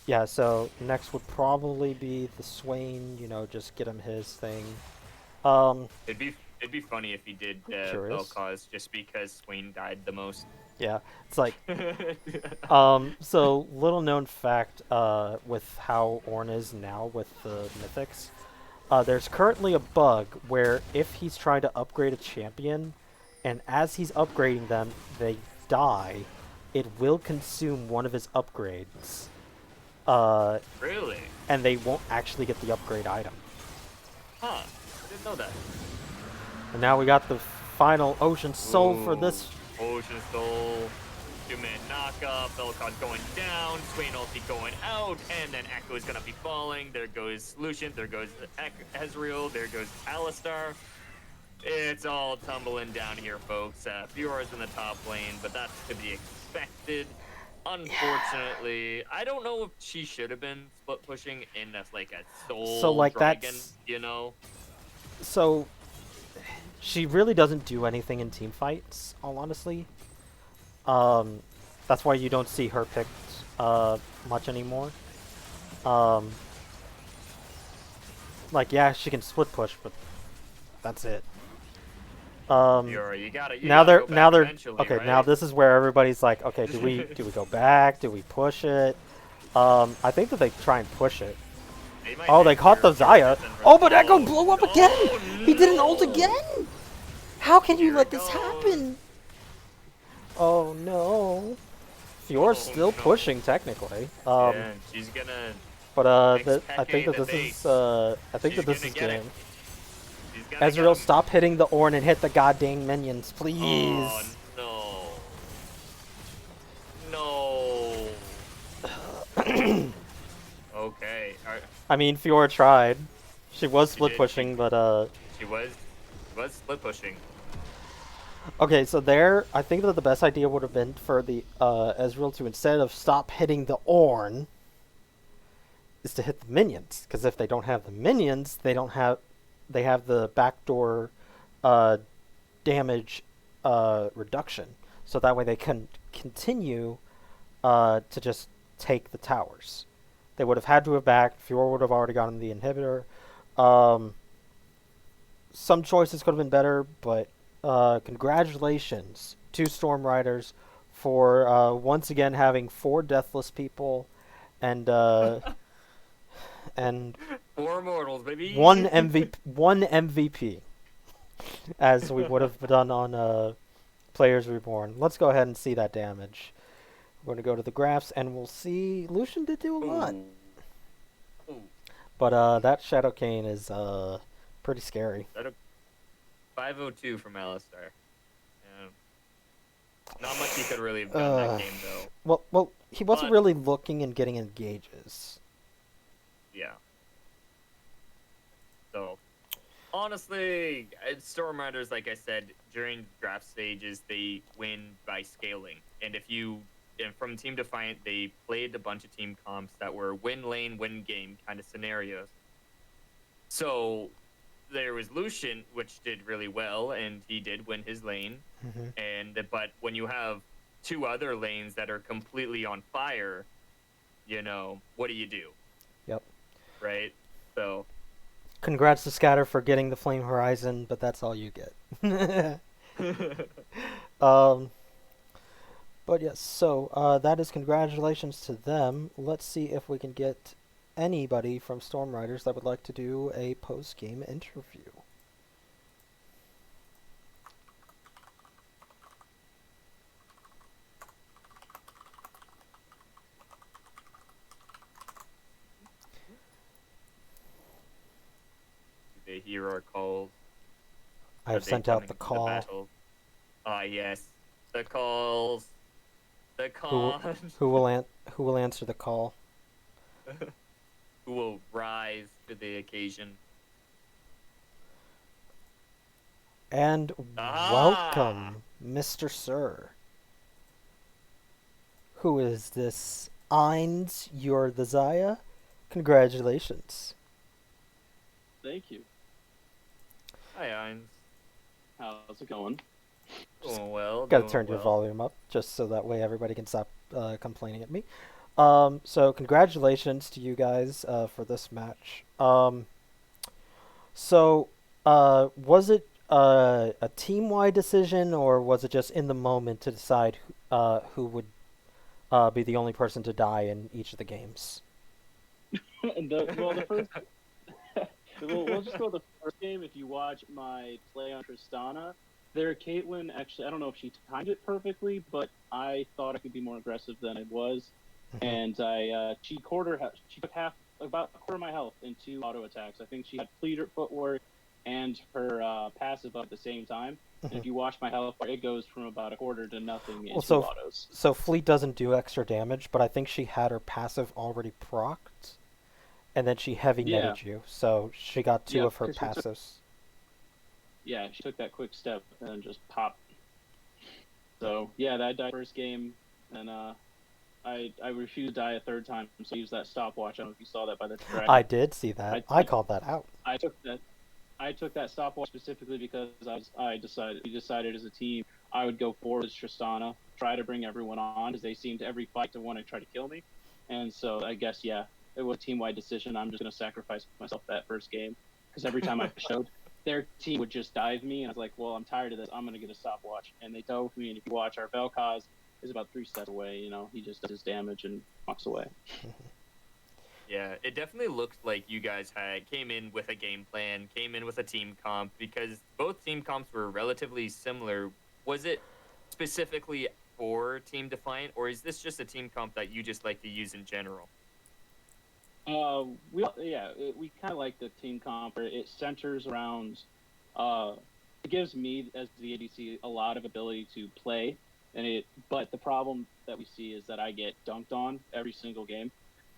Yeah, so next would probably be the Swain, you know, just get him his thing. It'd It'd be funny if he did Curious. Vel'Koz just because Swain died the most. Yeah, it's like so little known fact with how Ornn is now with the mythics. There's currently a bug where if he's trying to upgrade a champion, and as he's upgrading them, they die, it will consume one of his upgrades. Really? And they won't actually get the upgrade item. Huh. I didn't know that. And now we got the final Ocean Soul for this. Ocean Soul. 2-man knockup. Vel'Koz going down. Swain ulti going out. And then Echo is going to be falling. There goes Lucian. There goes Ezreal. There goes Alistar. It's all tumbling down here, folks. Fiora's in the top lane, but that's to be expected. Unfortunately, I don't know if she should have been split pushing in like a soul dragon, you know? So, she really doesn't do anything in team fights, all honestly. That's why you don't see her picked much anymore. Like, yeah, she can split push, but that's it. You gotta now they're okay. right? Now this is where everybody's like, okay, do we go back? Do we push it? I think that they try and push it. They caught the Xayah. Oh, but Echo blew up again. He did an ult again. How can you let this happen? Oh no. Fiora's still pushing technically. Yeah, she's gonna. But I think that this is game. Ezreal, stop hitting the Ornn and hit the goddamn minions, please. Oh, no. Okay. I mean, Fiora tried. She was split pushing, but She was split pushing. Okay, so there, I think that the best idea would have been for the Ezreal to, instead of stop hitting the Ornn, is to hit the minions. Because if they don't have the minions, they have the backdoor damage reduction. So that way they can continue to just take the towers. They would have had to have backed. Fiora would have already gotten the inhibitor. Some choices could have been better, but congratulations to Stormriders for once again having 4 deathless people and and 4 mortals, baby. one MVP, as we would have done on Players Reborn. Let's go ahead and see that damage. We're going to go to the graphs, and we'll see Lucian did do a lot. Ooh. But that Shadow Cane is pretty scary. 502 from Alistar. Yeah. Not much he could really have done that game, though. Well, he wasn't really looking and getting engages. Yeah. So, honestly, Stormriders, like I said, during draft stages, they win by scaling. And from Team Defiant, they played a bunch of team comps that were win lane, win game kind of scenarios. So, there was Lucian, which did really well, and he did win his lane. Mm-hmm. But when you have 2 other lanes that are completely on fire, what do you do? Yep. Right? So. Congrats to Scatter for getting the Flame Horizon, but that's all you get. But yes, so that is congratulations to them. Let's see if we can get anybody from Stormriders that would like to do a post-game interview. They hear our calls. I have sent out the call. Yes, the calls. The calls. Who will answer the call? Who will rise to the occasion? And welcome, Mr. Sir. Who is this? Eins, you're the Xayah? Congratulations. Thank you. Hi, Eins. How's it going? Oh, well. Gotta turn your volume up, just so that way everybody can stop complaining at me. So congratulations to you guys for this match. Was it a team-wide decision, or was it just in the moment to decide who would be the only person to die in each of the games? The first. We'll just go with the first game. If you watch my play on Tristana, there Caitlyn actually, I don't know if she timed it perfectly, but I thought I could be more aggressive than I was, and she took about a quarter of my health in 2 auto attacks. I think she had pleater footwork and her passive up at the same time. And if you watch my health bar, it goes from about a quarter to nothing in 2 autos. So Fleet doesn't do extra damage, but I think she had her passive already procced, and then she heavy netted you, so she got 2 of her passives. She took that quick step and just popped. So yeah, that died first game, and I refused to die a third time, so I used that stopwatch. I don't know if you saw that by the track. I did see that. I called that out. I took that stopwatch specifically because we decided as a team I would go forward with Tristana, try to bring everyone on, because they seemed every fight to want to try to kill me, and so I guess it was a team-wide decision. I'm just gonna sacrifice myself that first game, because every time I showed, their team would just dive me, and I was like, well, I'm tired of this. I'm gonna get a stopwatch, and they dove me. And if you watch, our Vel'Koz is about 3 steps away. He just does his damage and walks away. Yeah, it definitely looked like you guys came in with a game plan, came in with a team comp, because both team comps were relatively similar. Was it specifically for Team Defiant, or is this just a team comp that you just like to use in general? We kind of like the team comp. It centers around. It gives me as the ADC a lot of ability to play, but the problem that we see is that I get dunked on every single game.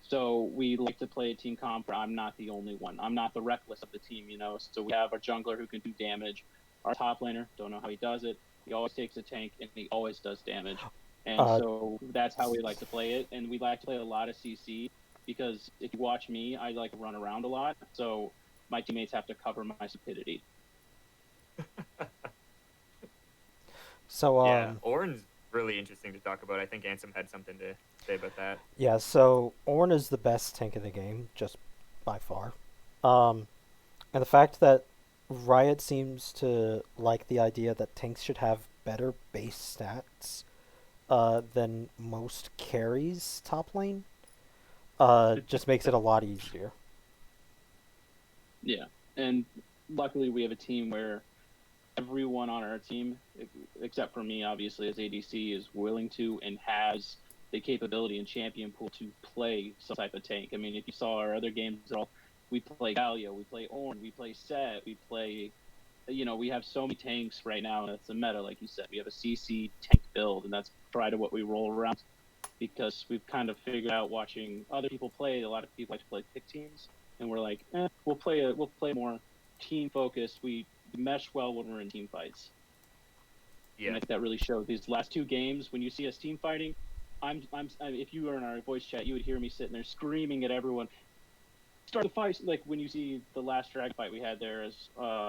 So we like to play a team comp where I'm not the only one. I'm not the reckless of the team, So we have our jungler who can do damage. Our top laner, don't know how he does it. He always takes a tank and he always does damage. And so that's how we like to play it. And we like to play a lot of CC because if you watch me, I like to run around a lot. So my teammates have to cover my stupidity. So yeah, Ornn's really interesting to talk about. I think Ansem had something to say about that. Yeah, so Ornn is the best tank in the game, just by far. And the fact that Riot seems to like the idea that tanks should have better base stats than most carries top lane just makes it a lot easier. Yeah, and luckily we have a team where everyone on our team, except for me, obviously, as ADC, is willing to and has the capability and champion pool to play some type of tank. I mean, if you saw our other games, we play Galio, we play Ornn, we play Set, we play, we have so many tanks right now, and it's a meta, like you said. We have a CC tank build, and that's probably what we roll around because we've kind of figured out watching other people play. A lot of people like to play pick teams, and we're like, we'll play more team focused. We mesh well when we're in team fights. Yeah, and I think that really showed these last 2 games. When you see us team fighting, if you were in our voice chat, you would hear me sitting there screaming at everyone, start the fight. Like when you see the last drag fight we had there, as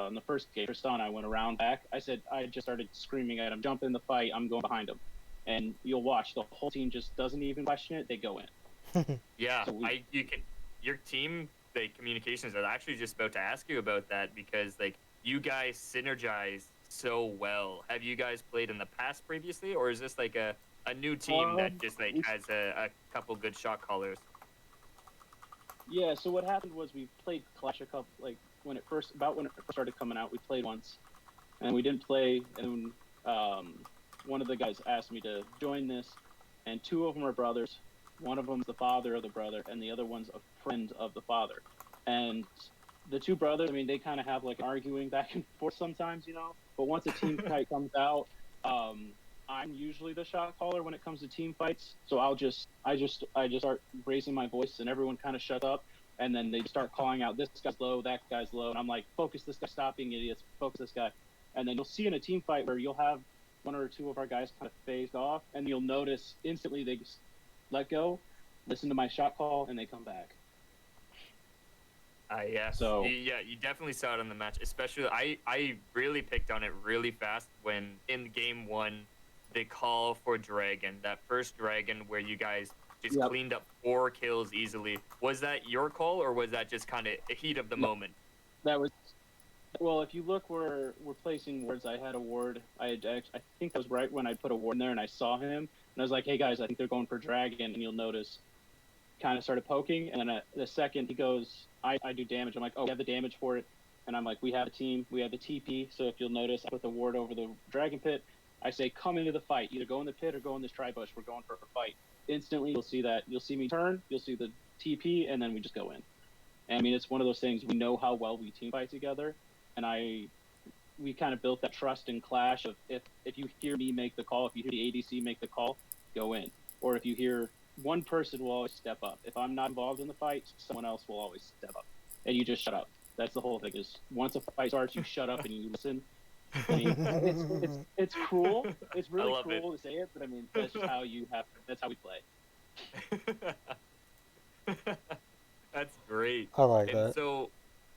in the first game, Tristana, I went around back. I said I just started screaming at him, jump in the fight, I'm going behind him, and you'll watch the whole team just doesn't even question it. They go in. Yeah, so your team, the communications. I was actually just about to ask you about that because you guys synergize so well. Have you guys played in the past previously, or is this like a new team that just has a couple good shot callers? Yeah, so what happened was we played Clash a couple, when it first started coming out, we played once, and we didn't play, and one of the guys asked me to join this, and 2 of them are brothers. One of them's the father of the brother, and the other one's a friend of the father. And the 2 brothers, I mean, they kind of have arguing back and forth sometimes, But once a team fight comes out, I'm usually the shot caller when it comes to team fights. So I just start raising my voice, and everyone kind of shut up, and then they start calling out, this guy's low, that guy's low, and I'm like, focus this guy, stop being idiots, focus this guy. And then you'll see in a team fight where you'll have 1 or 2 of our guys kind of phased off, and you'll notice instantly they just let go, listen to my shot call, and they come back. Yeah. So yeah, you definitely saw it on the match. Especially, I really picked on it really fast when in game 1, they call for Dragon. That first Dragon where you guys just cleaned up 4 kills easily. Was that your call, or was that just kind of a heat of the moment? That was Well, if you look where we're placing awards, I had a ward. I think that was right when I put a ward in there, and I saw him, and I was like, "Hey guys, I think they're going for dragon." And you'll notice, kind of started poking, and then the second he goes, I do damage. I'm like, "Oh, we have the damage for it," and I'm like, "We have a team, we have the TP." So if you'll notice, I put the ward over the dragon pit. I say, "Come into the fight. Either go in the pit or go in this tri-bush. We're going for a fight." Instantly, you'll see that. You'll see me turn. You'll see the TP, and then we just go in. And I mean, it's one of those things. We know how well we team fight together, and we kind of built that trust and clash of if you hear me make the call, if you hear the ADC make the call, go in. Or if you hear one person will always step up. If I'm not involved in the fight, someone else will always step up, and you just shut up. That's the whole thing. Is once a fight starts, you shut up and you listen. I mean, it's cool. It's really cool to say it, but I mean, that's just how that's how we play. That's great. I like And that. so,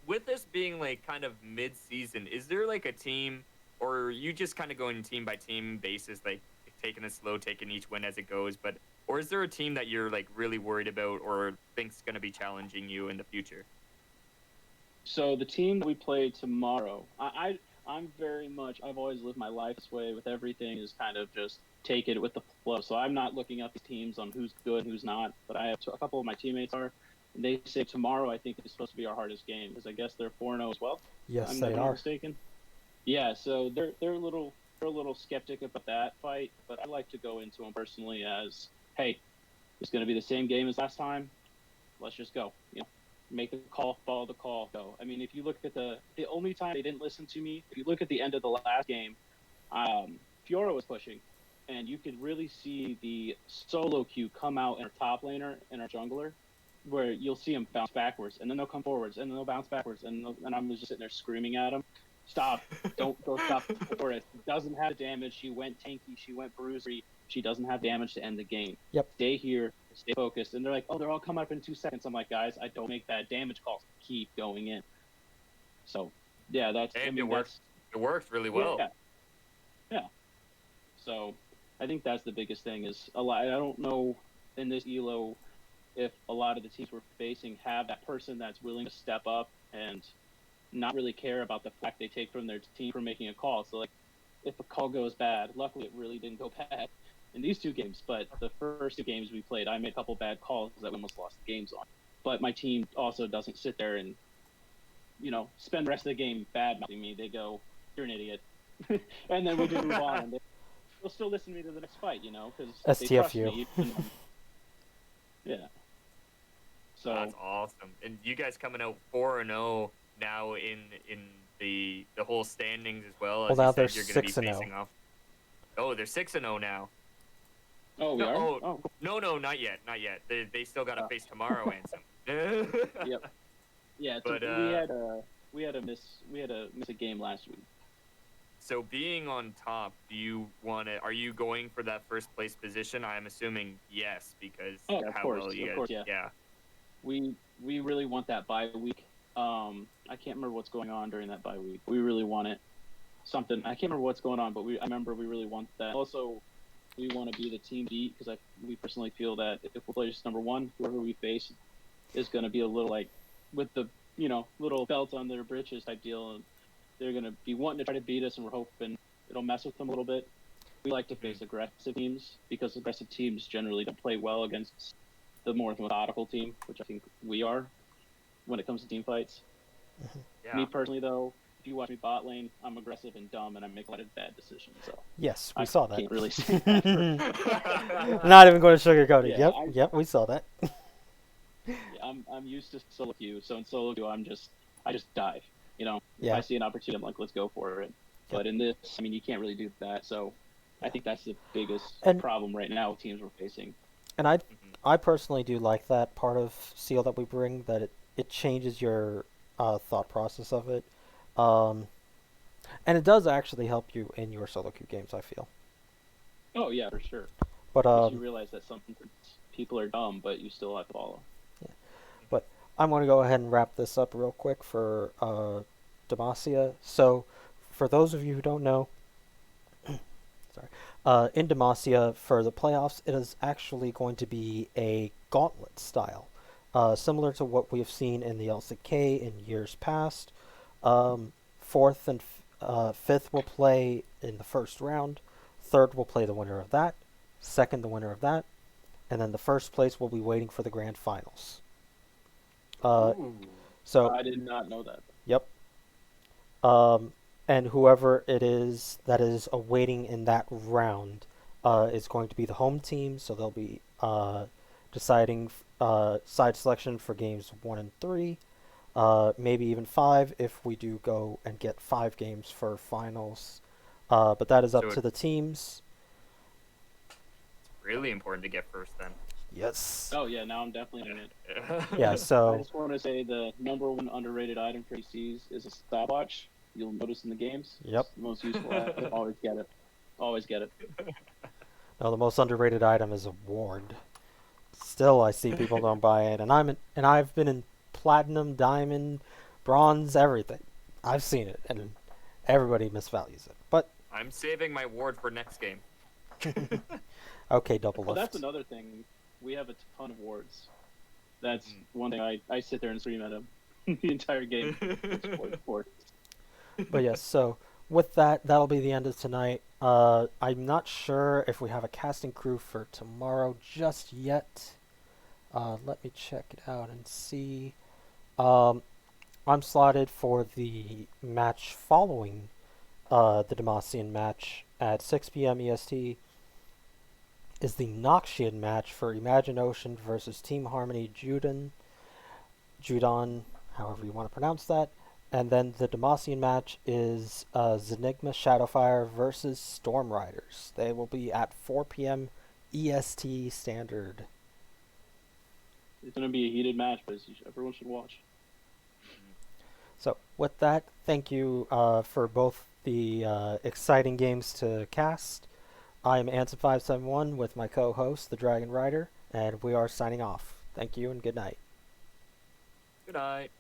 with this being like kind of mid-season, is there like a team, or are you just kind of going team by team basis, like taking it slow, taking each win as it goes? Or is there a team that you're like really worried about, or think's going to be challenging you in the future? So the team that we play tomorrow, I'm very much. I've always lived my life this way. With everything, is kind of just take it with the flow. So I'm not looking up the teams on who's good, who's not. But I have a couple of my teammates are. And they say tomorrow, I think, is supposed to be our hardest game because I guess they're 4-0 as well. Yes, I'm they not are. mistaken. Yeah, so they're a little skeptic about that fight, but I like to go into them personally as, hey, it's going to be the same game as last time. Let's just go. Make the call, follow the call, go. I mean, if you look at the only time they didn't listen to me, if you look at the end of the last game, Fiora was pushing, and you could really see the solo queue come out in our top laner and our jungler, where you'll see them bounce backwards, and then they'll come forwards, and then they'll bounce backwards, and I'm just sitting there screaming at them, "Stop! Don't go stop Forest. She doesn't have damage. She went tanky. She went bruisery. She doesn't have damage to end the game. Yep. Stay here. Stay focused." And they're like, "Oh, they're all coming up in 2 seconds." I'm like, "Guys, I don't make bad damage calls. Keep going in." So, yeah, that's. And I mean, it worked. It worked really well. Yeah. So, I think that's the biggest thing. Is a lot. I don't know in this elo if a lot of the teams we're facing have that person that's willing to step up and not really care about the fact they take from their team for making a call. So, like, if a call goes bad, luckily it really didn't go bad in these 2 games. But the first 2 games we played, I made a couple bad calls that we almost lost the games on. But my team also doesn't sit there and, spend the rest of the game bad-mouthing me. They go, "You're an idiot." And then we just move on. And they'll still listen to me to the next fight, because they trust me. Yeah. So That's awesome. And you guys coming out 4-0 now in the whole standings as well. Well, As now you they're said, you're going to be 6-0. facing off. Oh, they're 6-0 now. Oh, we are? Oh, no, not yet. They still got to face tomorrow, Ansem. Yep. Yeah, But, we had a miss a game last week. So being on top, are you going for that first place position? I'm assuming yes, because Oh, of how course, well you of guys, course, yeah. We really want that bye week. I can't remember what's going on during that bye week. We really want it. Something I can't remember what's going on, but I remember we really want that. Also, we want to be the team beat because we personally feel that if we're players number 1, whoever we face is going to be a little like with the little belt on their britches type deal, and they're going to be wanting to try to beat us, and we're hoping it'll mess with them a little bit. We like to face aggressive teams because aggressive teams generally don't play well against the more methodical team, which I think we are when it comes to team fights. Yeah. Me personally, though, if you watch me bot lane, I'm aggressive and dumb, and I make a lot of bad decisions. So Yes, we I saw that. can't really say that. Not even going to sugarcoat it. Yeah, Yep, we saw that. Yeah, I'm used to solo queue, so in solo queue, I just dive. If Yeah. I see an opportunity, I'm like, let's go for it. But in this, I mean, you can't really do that. So I think that's the biggest problem right now with teams we're facing. And I personally do like that part of Seal that we bring, that it changes your thought process of it. And it does actually help you in your solo queue games, I feel. Oh, yeah, for sure. But Because you realize that some people are dumb, but you still have to follow. Yeah. But I'm going to go ahead and wrap this up real quick for Demacia. So, for those of you who don't know, sorry, in Demacia, for the playoffs, it is actually going to be a gauntlet style, similar to what we've seen in the LCK in years past. fourth and fifth will play in the first round. Third will play the winner of that. Second, the winner of that. And then the first place will be waiting for the grand finals. So, I did not know that. yep. And whoever it is that is awaiting in that round is going to be the home team. So they'll be deciding side selection for games 1 and 3, maybe even 5 if we do go and get 5 games for finals. But that is up So to the teams. Really important to get first then. Yes. Oh yeah, now I'm definitely in it. Yeah. I So just want to say the number one underrated item for ACs is a stopwatch. You'll notice in the games. Yep. It's the most useful item. Always get it. Always get it. no, the most underrated item is a ward. Still, I see people don't buy it, and I've been in platinum, diamond, bronze, everything. I've seen it, and everybody misvalues it. But I'm saving my ward for next game. okay, double Well, lift. that's another thing. We have a ton of wards. That's one thing I sit there and scream at him the entire game. Wards. But yes, so with that, that'll be the end of tonight. I'm not sure if we have a casting crew for tomorrow just yet. Let me check it out and see. I'm slotted for the match following the Demacian match at 6 p.m. EST. Is the Noxian match for Imagine Ocean versus Team Harmony Judon, however you want to pronounce that. And then the Demacian match is Zenigma Shadowfire versus Stormriders. They will be at 4 p.m. EST standard. It's going to be a heated match, but everyone should watch. So with that, thank you for both the exciting games to cast. I'm Ansem571 with my co-host, the Dragon Rider, and we are signing off. Thank you and good night. Good night.